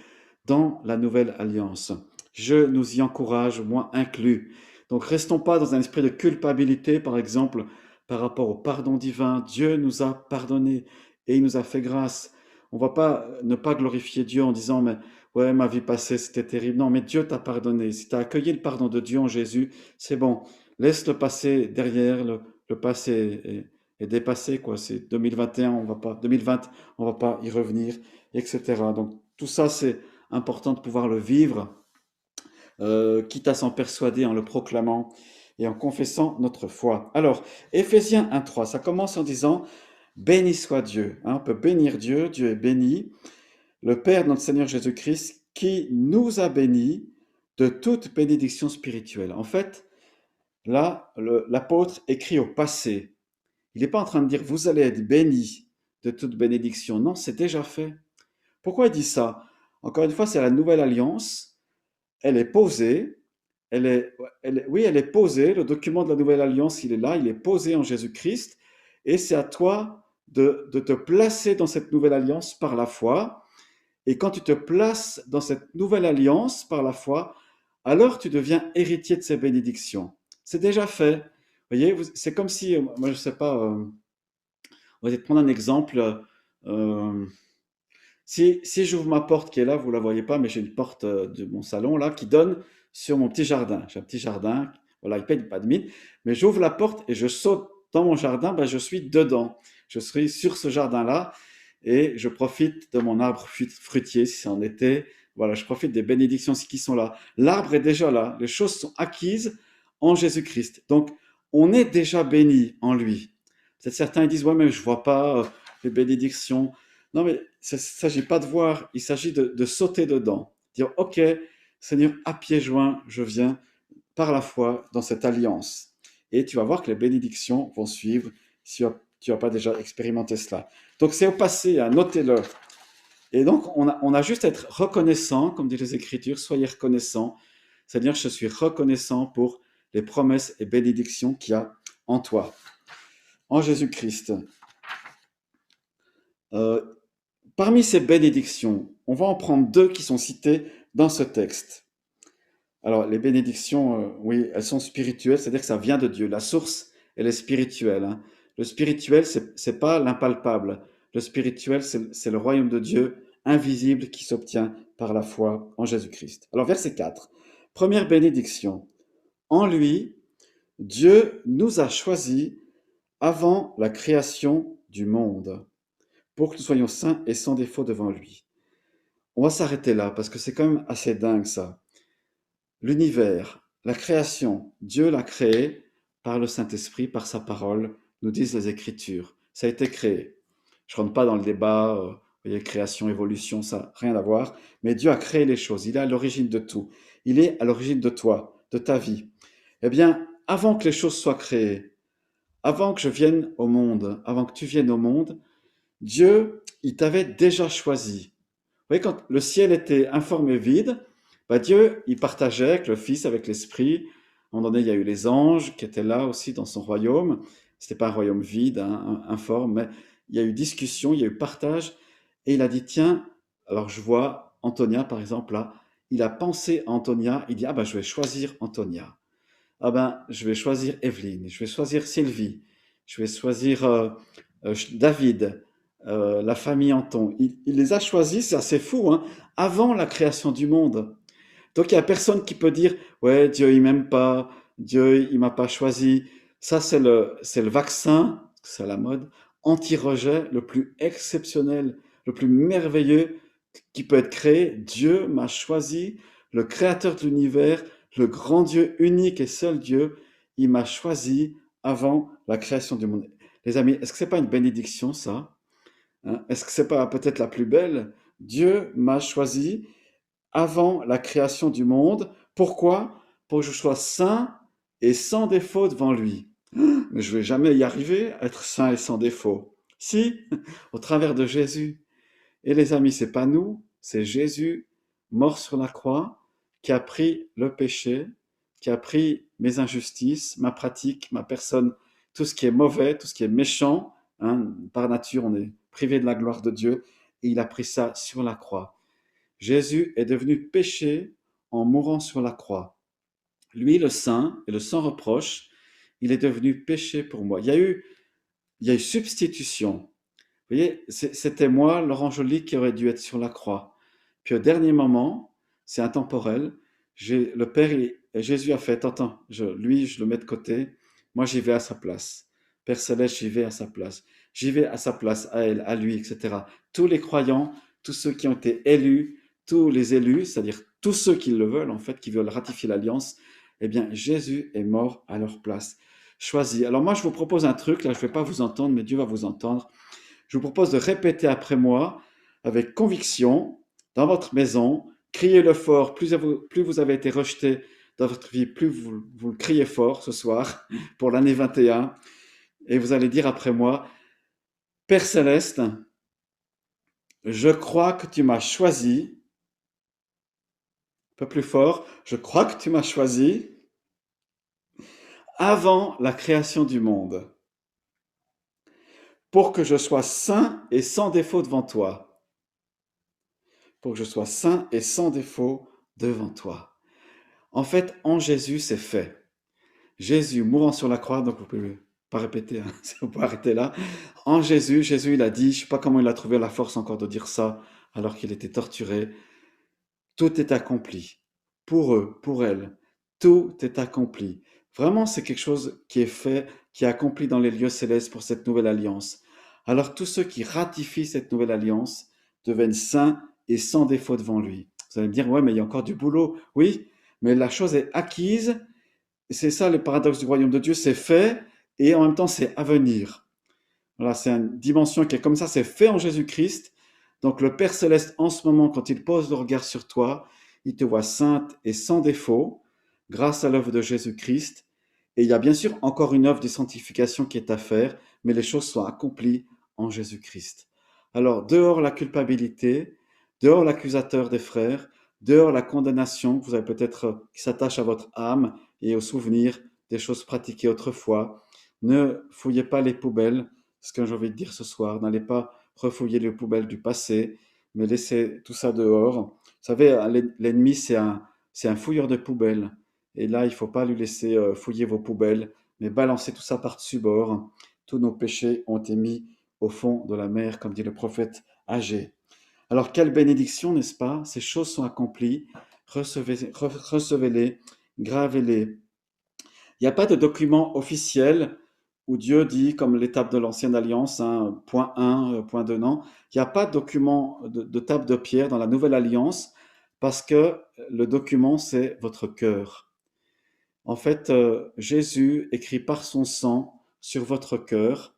dans la nouvelle alliance. Je nous y encourage, moi inclus. Donc restons pas dans un esprit de culpabilité, par exemple, par rapport au pardon divin. Dieu nous a pardonné et il nous a fait grâce. On va pas ne pas glorifier Dieu en disant mais ouais, ma vie passée c'était terrible. Non, mais Dieu t'a pardonné. Si tu as accueilli le pardon de Dieu en Jésus, c'est bon. Laisse le passé derrière, le passé est dépassé quoi. C'est 2021, on va pas 2020, on va pas y revenir, etc. Donc tout ça c'est important de pouvoir le vivre, quitte à s'en persuader en le proclamant et en confessant notre foi. Alors, Éphésiens 1.3, ça commence en disant « Béni soit Dieu ». On peut bénir Dieu, Dieu est béni, le Père de notre Seigneur Jésus-Christ, qui nous a bénis de toute bénédiction spirituelle. En fait, là, l'apôtre écrit au passé. Il n'est pas en train de dire « Vous allez être bénis de toute bénédiction ». Non, c'est déjà fait. Pourquoi il dit ça? Encore une fois, c'est la nouvelle alliance. Elle est posée, elle est posée, le document de la nouvelle alliance, il est là, il est posé en Jésus-Christ, et c'est à toi de te placer dans cette nouvelle alliance par la foi, et quand tu te places dans cette nouvelle alliance par la foi, alors tu deviens héritier de ces bénédictions. C'est déjà fait. Vous voyez, c'est comme si, moi je ne sais pas, on va essayer de prendre un exemple. Si j'ouvre ma porte qui est là, vous la voyez pas, mais j'ai une porte de mon salon là qui donne sur mon petit jardin. J'ai un petit jardin, voilà, il paye pas de mine, mais j'ouvre la porte et je saute dans mon jardin, ben je suis dedans. Je suis sur ce jardin-là et je profite de mon arbre fruitier si c'est en été. Voilà, je profite des bénédictions qui sont là. L'arbre est déjà là, les choses sont acquises en Jésus-Christ. Donc, on est déjà béni en lui. Peut-être certains disent, ouais, mais je vois pas les bénédictions. Non, mais il ne s'agit pas de voir, il s'agit de sauter dedans. Dire, ok, Seigneur, à pieds joints, je viens par la foi dans cette alliance. Et tu vas voir que les bénédictions vont suivre si tu n'as pas déjà expérimenté cela. Donc c'est au passé, hein, notez-le. Et donc on a juste à être reconnaissant, comme dit les Écritures, soyez reconnaissants. Seigneur, je suis reconnaissant pour les promesses et bénédictions qu'il y a en toi, en Jésus-Christ. Parmi ces bénédictions, on va en prendre deux qui sont citées dans ce texte. Alors, les bénédictions, oui, elles sont spirituelles, c'est-à-dire que ça vient de Dieu. La source, elle est spirituelle. Hein. Le spirituel, c'est pas l'impalpable. Le spirituel, c'est le royaume de Dieu invisible qui s'obtient par la foi en Jésus-Christ. Alors, verset 4. Première bénédiction. En lui, Dieu nous a choisis avant la création du monde, pour que nous soyons saints et sans défaut devant lui. On va s'arrêter là, parce que c'est quand même assez dingue ça. L'univers, la création, Dieu l'a créé par le Saint-Esprit, par sa parole, nous disent les Écritures. Ça a été créé. Je ne rentre pas dans le débat, vous voyez, création, évolution, ça n'a rien à voir, mais Dieu a créé les choses, il est à l'origine de tout. Il est à l'origine de toi, de ta vie. Eh bien, avant que les choses soient créées, avant que je vienne au monde, avant que tu viennes au monde, Dieu, il t'avait déjà choisi. Vous voyez, quand le ciel était informe et vide, bah Dieu, il partageait avec le Fils, avec l'Esprit. À un moment donné, il y a eu les anges qui étaient là aussi dans son royaume. Ce n'était pas un royaume vide, hein, informe, mais il y a eu discussion, il y a eu partage. Et il a dit, tiens, alors je vois Antonia, par exemple, là, il a pensé à Antonia, il dit, ah ben je vais choisir Antonia. Ah ben, je vais choisir Evelyne, je vais choisir Sylvie. je vais choisir David, la famille Anton. Il les a choisis, c'est assez fou, hein, avant la création du monde. Donc il n'y a personne qui peut dire, ouais, Dieu il m'aime pas, Dieu il m'a pas choisi. Ça c'est le vaccin, c'est la mode, anti-rejet le plus exceptionnel, le plus merveilleux qui peut être créé. Dieu m'a choisi, le créateur de l'univers, le grand Dieu unique et seul Dieu, il m'a choisi avant la création du monde. Les amis, est-ce que c'est pas une bénédiction ça? Hein? Est-ce que c'est pas peut-être la plus belle? Dieu m'a choisi avant la création du monde. Pourquoi? Pour que je sois saint et sans défaut devant lui. Mais je ne vais jamais y arriver à être saint et sans défaut. Si, au travers de Jésus. Et les amis, c'est pas nous, c'est Jésus mort sur la croix qui a pris le péché, qui a pris mes injustices, ma pratique, ma personne, tout ce qui est mauvais, tout ce qui est méchant. Hein, par nature, on est privé de la gloire de Dieu et il a pris ça sur la croix. Jésus est devenu péché en mourant sur la croix. Lui, le saint et le sans reproche, il est devenu péché pour moi. Il y a eu substitution. Vous voyez, c'était moi, Laurent Joly, qui aurait dû être sur la croix. Puis au dernier moment, c'est intemporel, le Père, Jésus a fait, attends, lui, je le mets de côté, moi j'y vais à sa place. Père Céleste, j'y vais à sa place. J'y vais à sa place, à elle, à lui, etc. Tous les croyants, tous ceux qui ont été élus, tous les élus, c'est-à-dire tous ceux qui le veulent, en fait, qui veulent ratifier l'alliance, eh bien, Jésus est mort à leur place. Choisi. Alors moi, je vous propose un truc, là, je ne vais pas vous entendre, mais Dieu va vous entendre. Je vous propose de répéter après moi avec conviction dans votre maison. Criez-le fort. Plus vous avez été rejeté dans votre vie, plus vous le criez fort ce soir pour l'année 21. Et vous allez dire après moi, Père Céleste, je crois que tu m'as choisi. Un peu plus fort. Je crois que tu m'as choisi avant la création du monde pour que je sois saint et sans défaut devant toi. Pour que je sois saint et sans défaut devant toi. En fait, en Jésus, c'est fait. Jésus mourant sur la croix, donc vous ne pouvez pas répéter, hein, vous pouvez arrêter là. En Jésus, il a dit, je ne sais pas comment il a trouvé la force encore de dire ça, alors qu'il était torturé, tout est accompli. Pour eux, pour elle, tout est accompli. Vraiment, c'est quelque chose qui est fait, qui est accompli dans les lieux célestes pour cette nouvelle alliance. Alors tous ceux qui ratifient cette nouvelle alliance deviennent saints et sans défaut devant lui. Vous allez me dire, ouais, mais il y a encore du boulot. Oui, mais la chose est acquise. C'est ça le paradoxe du royaume de Dieu, c'est fait et en même temps c'est à venir. Voilà, c'est une dimension qui est comme ça, c'est fait en Jésus-Christ. Donc le Père Céleste, en ce moment, quand il pose le regard sur toi, il te voit sainte et sans défaut, grâce à l'œuvre de Jésus-Christ. Et il y a bien sûr encore une œuvre de sanctification qui est à faire, mais les choses sont accomplies en Jésus-Christ. Alors, dehors la culpabilité, dehors l'accusateur des frères, dehors la condamnation, vous avez peut-être qui s'attache à votre âme et aux souvenirs des choses pratiquées autrefois. Ne fouillez pas les poubelles, ce que j'ai envie de dire ce soir. N'allez pas refouiller les poubelles du passé, mais laissez tout ça dehors. Vous savez, l'ennemi, c'est un fouilleur de poubelles. Et là, il ne faut pas lui laisser fouiller vos poubelles, mais balancer tout ça par-dessus bord. Tous nos péchés ont été mis au fond de la mer, comme dit le prophète Agé. Alors, quelle bénédiction, n'est-ce pas? Ces choses sont accomplies. Recevez-les, gravez-les. Il n'y a pas de document officiel où Dieu dit, comme l'étape de l'ancienne alliance, hein, point 1, point 2, non. Il n'y a pas de document de table de pierre dans la nouvelle alliance parce que le document, c'est votre cœur. En fait, Jésus écrit par son sang sur votre cœur,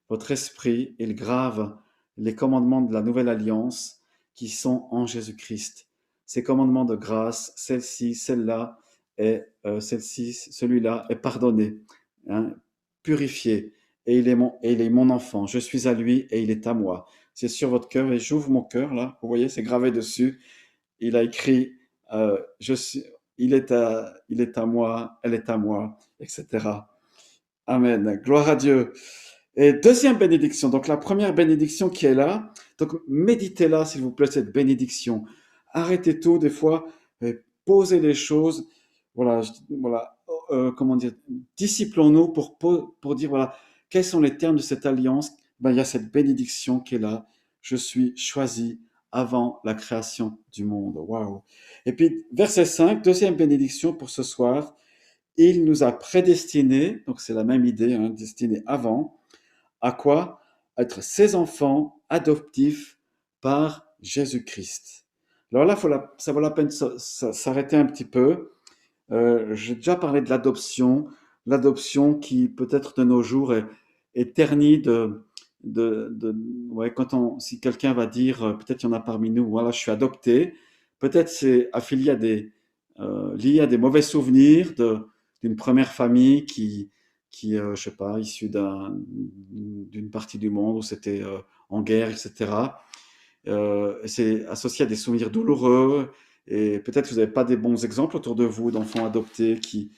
votre esprit, il grave les commandements de la nouvelle alliance qui sont en Jésus-Christ. Ces commandements de grâce, celle-ci, celle-là, et celui-là est pardonné, hein, purifié, et il est mon enfant. Je suis à lui et il est à moi. C'est sur votre cœur et j'ouvre mon cœur là. Vous voyez, c'est gravé dessus. Il a écrit il est à moi, elle est à moi, etc. Amen. Gloire à Dieu. Et deuxième bénédiction, donc la première bénédiction qui est là, donc méditez-la s'il vous plaît, cette bénédiction. Arrêtez tout des fois, et posez les choses, voilà, comment dire, disciplons-nous pour dire, voilà, Quels sont les termes de cette alliance? Ben, il y a cette bénédiction qui est là. Je suis choisi avant la création du monde. Waouh! Et puis, verset 5, deuxième bénédiction pour ce soir. Il nous a prédestinés, donc c'est la même idée, hein, destiné avant, à quoi? Être ses enfants adoptifs par Jésus-Christ. Alors là, ça vaut la peine de s'arrêter un petit peu. J'ai déjà parlé de l'adoption qui peut-être de nos jours est ternie ouais, si quelqu'un va dire, peut-être il y en a parmi nous, voilà, je suis adopté, peut-être c'est affilié à lié à des mauvais souvenirs d'une première famille je sais pas, issue d'une partie du monde où c'était en guerre, etc. C'est associé à des souvenirs douloureux et peut-être que vous n'avez pas des bons exemples autour de vous d'enfants adoptés qui,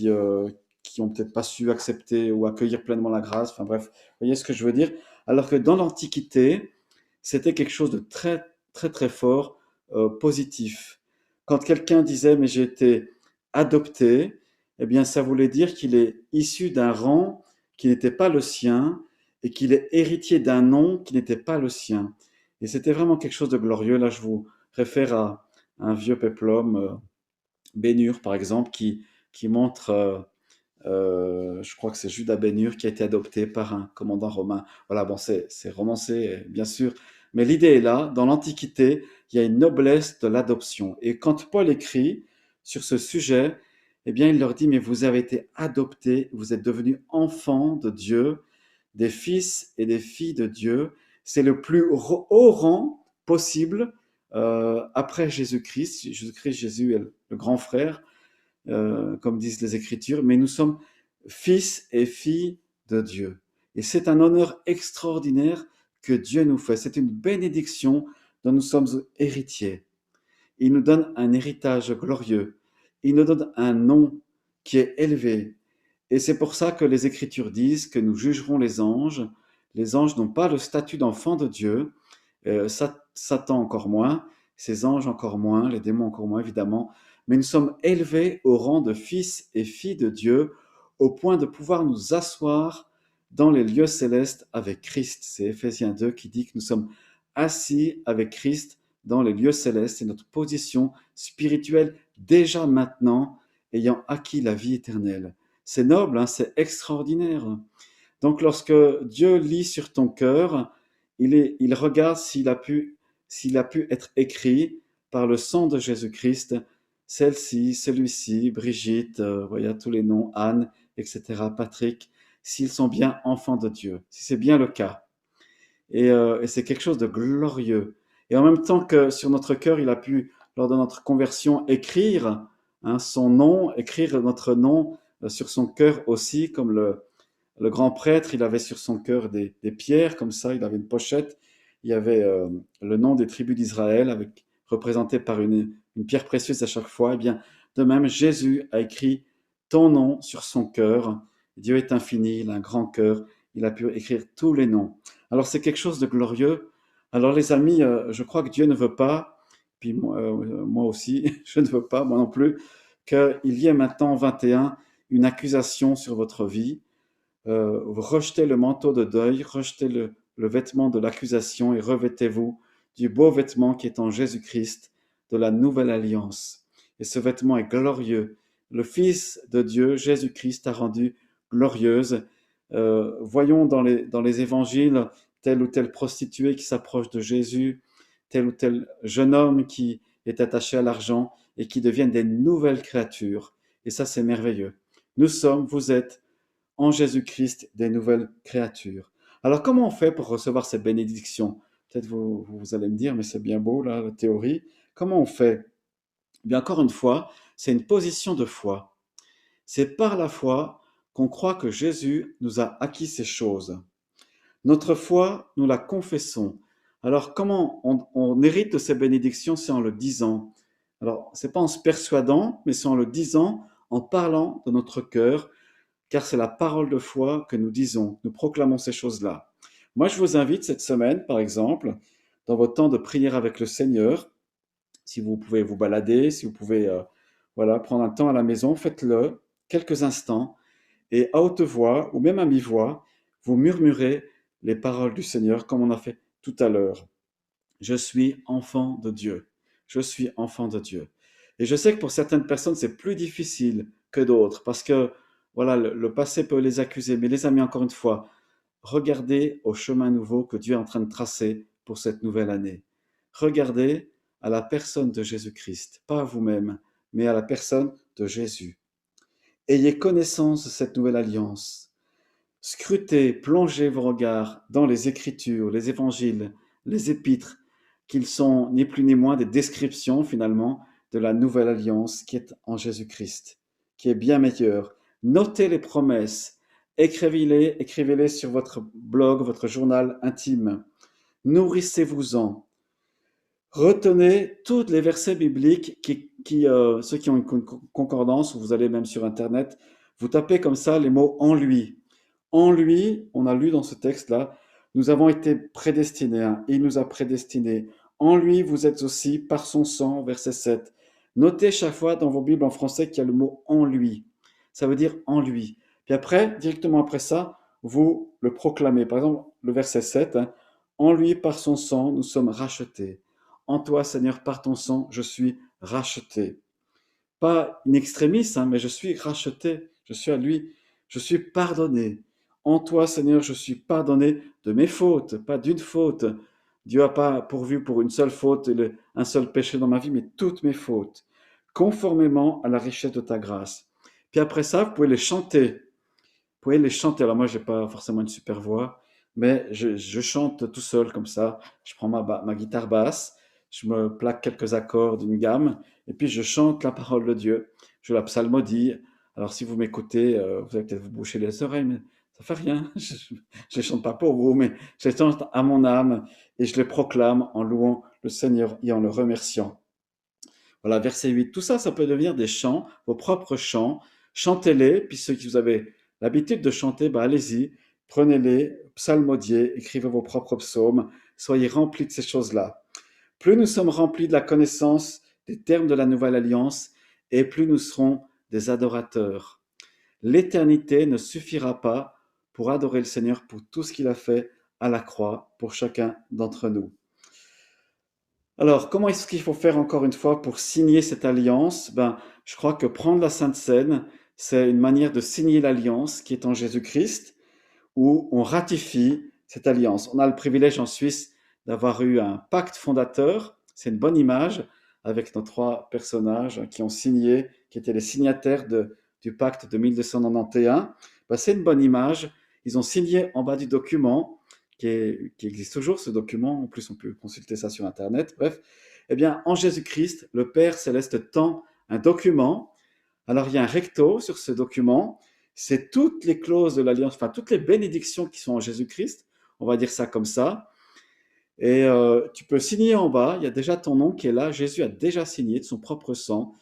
euh, qui ont peut-être pas su accepter ou accueillir pleinement la grâce. Enfin bref, vous voyez ce que je veux dire? Alors que dans l'Antiquité, c'était quelque chose de très, très, très fort, positif. Quand quelqu'un disait, mais j'ai été adopté, eh bien, ça voulait dire qu'il est issu d'un rang qui n'était pas le sien et qu'il est héritier d'un nom qui n'était pas le sien. Et c'était vraiment quelque chose de glorieux. Là, je vous réfère à un vieux péplum, Bénur, par exemple, qui montre, je crois que c'est Judas Bénur qui a été adopté par un commandant romain. Voilà, bon, c'est romancé, bien sûr, mais l'idée est là. Dans l'Antiquité, il y a une noblesse de l'adoption. Et quand Paul écrit sur ce sujet, eh bien, il leur dit, mais vous avez été adoptés, vous êtes devenus enfants de Dieu, des fils et des filles de Dieu. C'est le plus haut rang possible après Jésus-Christ. Jésus-Christ, Jésus est le grand frère, comme disent les Écritures, mais nous sommes fils et filles de Dieu. Et c'est un honneur extraordinaire que Dieu nous fait. C'est une bénédiction dont nous sommes héritiers. Il nous donne un héritage glorieux. Il nous donne un nom qui est élevé. Et c'est pour ça que les Écritures disent que nous jugerons les anges. Les anges n'ont pas le statut d'enfants de Dieu. Satan encore moins, ces anges encore moins, les démons encore moins évidemment, mais nous sommes élevés au rang de fils et filles de Dieu, au point de pouvoir nous asseoir dans les lieux célestes avec Christ. C'est Éphésiens 2 qui dit que nous sommes assis avec Christ dans les lieux célestes. C'est notre position spirituelle déjà maintenant, ayant acquis la vie éternelle. C'est noble, hein, c'est extraordinaire. Donc lorsque Dieu lit sur ton cœur, il regarde s'il a pu être écrit par le sang de Jésus-Christ, celle-ci, celui-ci, Brigitte, voyez tous les noms, Anne, etc., Patrick, s'ils sont bien enfants de Dieu, si c'est bien le cas. Et c'est quelque chose de glorieux. Et en même temps que sur notre cœur, il a pu, lors de notre conversion, écrire son nom, écrire notre nom sur son cœur aussi, comme le grand prêtre, il avait sur son cœur des pierres, comme ça, il avait une pochette, il y avait le nom des tribus d'Israël, représenté par une pierre précieuse à chaque fois. Eh bien, de même, Jésus a écrit ton nom sur son cœur. Dieu est infini, il a un grand cœur, il a pu écrire tous les noms. Alors c'est quelque chose de glorieux. Alors les amis, je crois que Dieu ne veut pas, puis moi aussi, je ne veux pas, moi non plus, qu'il y ait maintenant en 21 une accusation sur votre vie. Rejetez le manteau de deuil, rejetez le vêtement de l'accusation et revêtez-vous du beau vêtement qui est en Jésus-Christ, de la nouvelle alliance. Et ce vêtement est glorieux. Le Fils de Dieu, Jésus-Christ, a rendu glorieuse. Voyons dans les évangiles telle ou telle prostituée qui s'approche de Jésus, tel ou tel jeune homme qui est attaché à l'argent et qui deviennent des nouvelles créatures. Et ça, c'est merveilleux. Vous êtes en Jésus-Christ des nouvelles créatures. Alors comment on fait pour recevoir ces bénédictions? Peut-être vous allez me dire, mais c'est bien beau là, la théorie. Comment on fait? Eh bien encore une fois, c'est une position de foi. C'est par la foi qu'on croit que Jésus nous a acquis ces choses. Notre foi, nous la confessons. Alors comment on hérite de ces bénédictions? C'est en le disant. Alors c'est pas en se persuadant, mais c'est en le disant, en parlant de notre cœur, car c'est la parole de foi que nous disons, nous proclamons ces choses-là. Moi, je vous invite cette semaine, par exemple, dans votre temps de prière avec le Seigneur, si vous pouvez vous balader, si vous pouvez prendre un temps à la maison, faites-le quelques instants et à haute voix ou même à mi-voix, vous murmurez les paroles du Seigneur comme on a fait tout à l'heure. Je suis enfant de Dieu. Je suis enfant de Dieu. Et je sais que pour certaines personnes, c'est plus difficile que d'autres parce que voilà, le passé peut les accuser. Mais les amis, encore une fois, regardez au chemin nouveau que Dieu est en train de tracer pour cette nouvelle année. Regardez à la personne de Jésus-Christ, pas à vous-même, mais à la personne de Jésus. Ayez connaissance de cette nouvelle alliance. Scrutez, plongez vos regards dans les Écritures, les Évangiles, les Épîtres, qu'ils sont ni plus ni moins des descriptions finalement de la nouvelle alliance qui est en Jésus-Christ, qui est bien meilleure. Notez les promesses, écrivez-les sur votre blog, votre journal intime. Nourrissez-vous-en. Retenez tous les versets bibliques ceux qui ont une concordance, ou vous allez même sur Internet, vous tapez comme ça les mots « en lui ». En lui, on a lu dans ce texte-là, nous avons été prédestinés, hein, il nous a prédestinés. En lui, vous êtes aussi par son sang, verset 7. Notez chaque fois dans vos Bibles en français qu'il y a le mot en lui. Ça veut dire en lui. Puis après, directement après ça, vous le proclamez. Par exemple, le verset 7, hein, en lui, par son sang, nous sommes rachetés. En toi, Seigneur, par ton sang, je suis racheté. Pas in extremis, hein, mais je suis racheté. Je suis à lui. Je suis pardonné. En toi, Seigneur, je suis pardonné de mes fautes, pas d'une faute. Dieu n'a pas pourvu pour une seule faute, un seul péché dans ma vie, mais toutes mes fautes, conformément à la richesse de ta grâce. Puis après ça, vous pouvez les chanter. Vous pouvez les chanter. Alors moi, je n'ai pas forcément une super voix, mais je chante tout seul comme ça. Je prends ma guitare basse, je me plaque quelques accords d'une gamme, et puis je chante la parole de Dieu. Je la psalmodie. Alors si vous m'écoutez, vous allez peut-être vous boucher les oreilles, mais ça fait rien. Je ne chante pas pour vous, mais je chante à mon âme et je les proclame en louant le Seigneur et en le remerciant. Voilà, verset 8. Tout ça, ça peut devenir des chants, vos propres chants. Chantez-les, puis ceux qui vous avez l'habitude de chanter, allez-y, prenez-les, psalmodiez, écrivez vos propres psaumes, soyez remplis de ces choses-là. Plus nous sommes remplis de la connaissance des termes de la nouvelle alliance, et plus nous serons des adorateurs. L'éternité ne suffira pas pour adorer le Seigneur pour tout ce qu'il a fait à la croix pour chacun d'entre nous. Alors, comment est-ce qu'il faut faire encore une fois pour signer cette alliance? Je crois que prendre la Sainte Seine, c'est une manière de signer l'alliance qui est en Jésus-Christ, où on ratifie cette alliance. On a le privilège en Suisse d'avoir eu un pacte fondateur, c'est une bonne image, avec nos 3 personnages qui ont signé, qui étaient les signataires du pacte de 1291. C'est une bonne image. Ils ont signé en bas du document, qui existe toujours ce document, en plus on peut consulter ça sur Internet, bref. Eh bien, en Jésus-Christ, le Père Céleste tend un document. Alors, il y a un recto sur ce document, c'est toutes les clauses de l'alliance, enfin toutes les bénédictions qui sont en Jésus-Christ, on va dire ça comme ça. Et tu peux signer en bas, il y a déjà ton nom qui est là, Jésus a déjà signé de son propre sang.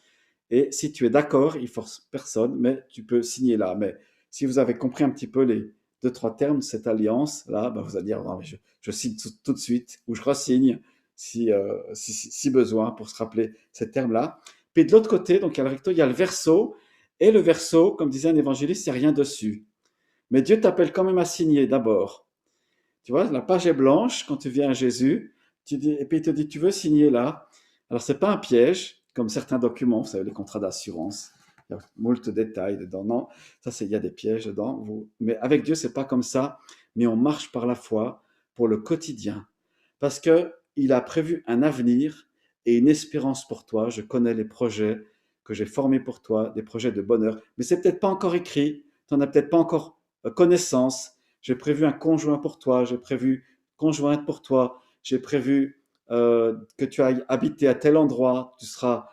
Et si tu es d'accord, il force personne, mais tu peux signer là. Mais si vous avez compris un petit peu les 2-3 termes de cette alliance-là, vous allez dire, non, mais je signe tout de suite, ou je resigne si besoin pour se rappeler ces termes-là. Puis de l'autre côté, donc il y a le recto, il y a le verso, et le verso, comme disait un évangéliste, il n'y a rien dessus. Mais Dieu t'appelle quand même à signer d'abord. Tu vois, la page est blanche quand tu viens à Jésus, et puis il te dit, tu veux signer là? Alors c'est pas un piège, comme certains documents, vous savez, les contrats d'assurance, il y a moult détails dedans. Non, il y a des pièges dedans. Mais avec Dieu, c'est pas comme ça, mais on marche par la foi pour le quotidien. Parce qu'il a prévu un avenir et une espérance pour toi. Je connais les projets que j'ai formés pour toi, des projets de bonheur, mais c'est peut-être pas encore écrit, tu n'en as peut-être pas encore connaissance. J'ai prévu un conjoint pour toi, j'ai prévu conjointe pour toi, j'ai prévu que tu ailles habiter à tel endroit, tu seras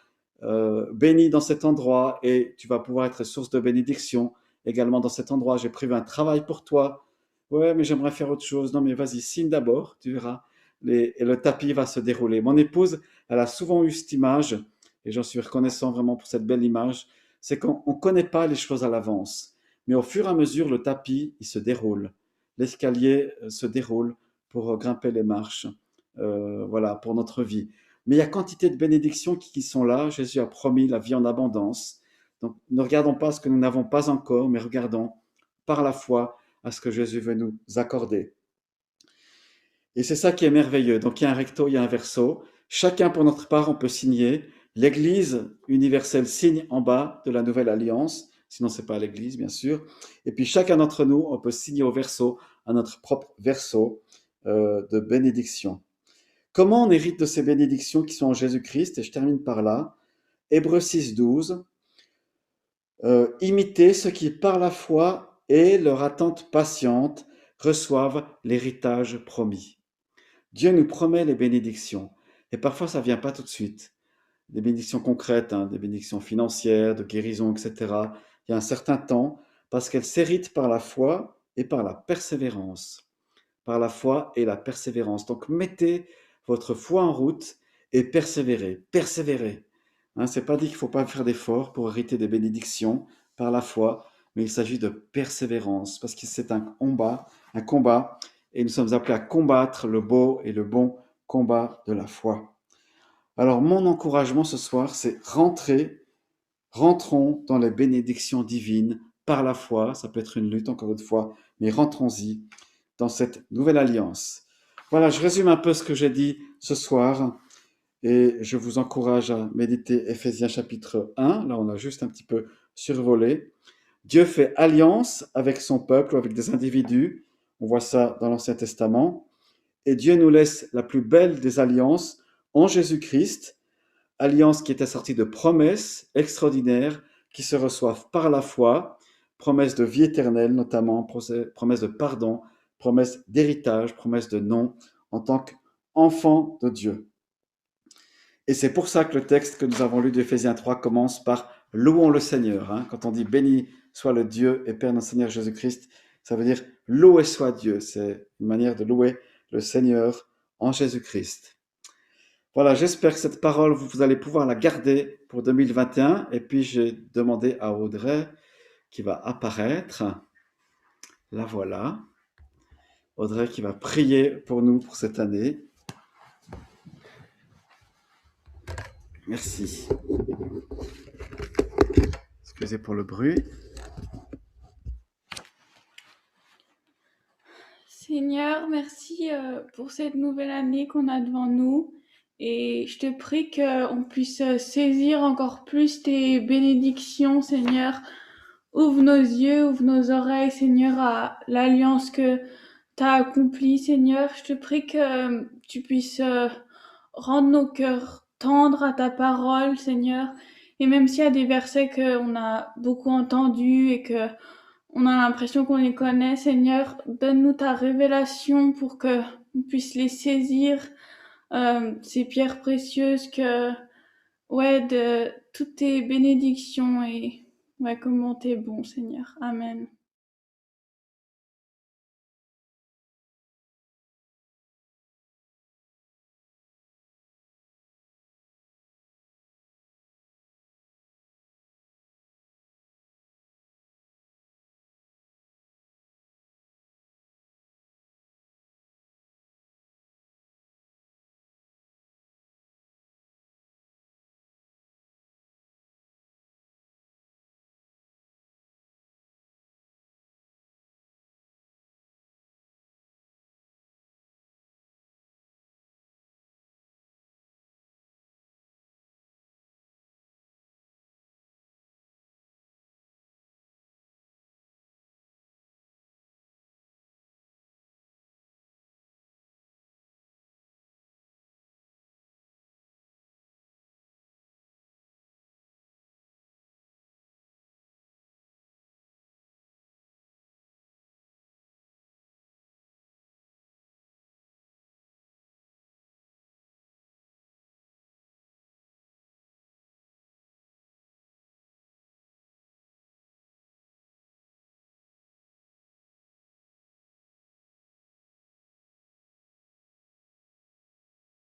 béni dans cet endroit et tu vas pouvoir être source de bénédiction également dans cet endroit. J'ai prévu un travail pour toi. Ouais, mais j'aimerais faire autre chose. Non, mais vas-y, signe d'abord, tu verras. Et le tapis va se dérouler. Mon épouse, elle a souvent eu cette image, et j'en suis reconnaissant vraiment pour cette belle image, c'est qu'on ne connaît pas les choses à l'avance. Mais au fur et à mesure, le tapis, il se déroule. L'escalier se déroule pour grimper les marches. Voilà, pour notre vie. Mais il y a quantité de bénédictions qui sont là. Jésus a promis la vie en abondance. Donc, ne regardons pas ce que nous n'avons pas encore, mais regardons par la foi à ce que Jésus veut nous accorder. Et c'est ça qui est merveilleux. Donc il y a un recto, il y a un verso. Chacun pour notre part, on peut signer. L'Église universelle signe en bas de la nouvelle alliance. Sinon, c'est pas l'Église, bien sûr. Et puis chacun d'entre nous, on peut signer au verso, à notre propre verso de bénédiction. Comment on hérite de ces bénédictions qui sont en Jésus-Christ? Et je termine par là. Hébreux 6, 12. Imitez ceux qui, par la foi et leur attente patiente, reçoivent l'héritage promis. Dieu nous promet les bénédictions. Et parfois, ça ne vient pas tout de suite. Des bénédictions concrètes, des bénédictions financières, de guérison, etc. Il y a un certain temps, parce qu'elles s'héritent par la foi et par la persévérance. Par la foi et la persévérance. Donc, mettez votre foi en route et persévérez. Persévérez. C'est pas dit qu'il ne faut pas faire d'efforts pour hériter des bénédictions par la foi, mais il s'agit de persévérance, parce que c'est un combat, et nous sommes appelés à combattre le beau et le bon combat de la foi. Alors mon encouragement ce soir, c'est rentrons dans les bénédictions divines par la foi, ça peut être une lutte encore une fois, mais rentrons-y dans cette nouvelle alliance. Voilà, je résume un peu ce que j'ai dit ce soir. Et je vous encourage à méditer Éphésiens chapitre 1. Là, on a juste un petit peu survolé. Dieu fait alliance avec son peuple, avec des individus. On voit ça dans l'Ancien Testament. Et Dieu nous laisse la plus belle des alliances en Jésus-Christ. Alliance qui est assortie de promesses extraordinaires qui se reçoivent par la foi. Promesses de vie éternelle notamment, promesses de pardon, promesses d'héritage, promesses de nom en tant qu'enfant de Dieu. Et c'est pour ça que le texte que nous avons lu d'Éphésiens 3 commence par « Louons le Seigneur ». Quand on dit « Béni soit le Dieu et Père de notre Seigneur Jésus-Christ », ça veut dire « Loué soit Dieu ». C'est une manière de louer le Seigneur en Jésus-Christ. Voilà, j'espère que cette parole, vous allez pouvoir la garder pour 2021. Et puis, j'ai demandé à Audrey qui va apparaître. La voilà. Audrey qui va prier pour nous pour cette année. Merci. Excusez pour le bruit. Seigneur, merci pour cette nouvelle année qu'on a devant nous. Et je te prie qu'on puisse saisir encore plus tes bénédictions, Seigneur. Ouvre nos yeux, ouvre nos oreilles, Seigneur, à l'alliance que tu as accomplie, Seigneur. Je te prie que tu puisses rendre nos cœurs tendres à ta parole, Seigneur. Et même s'il y a des versets qu'on a beaucoup entendus et que on a l'impression qu'on les connaît, Seigneur, donne-nous ta révélation pour que on puisse les saisir, ces pierres précieuses de toutes tes bénédictions et comment t'es bon, Seigneur. Amen.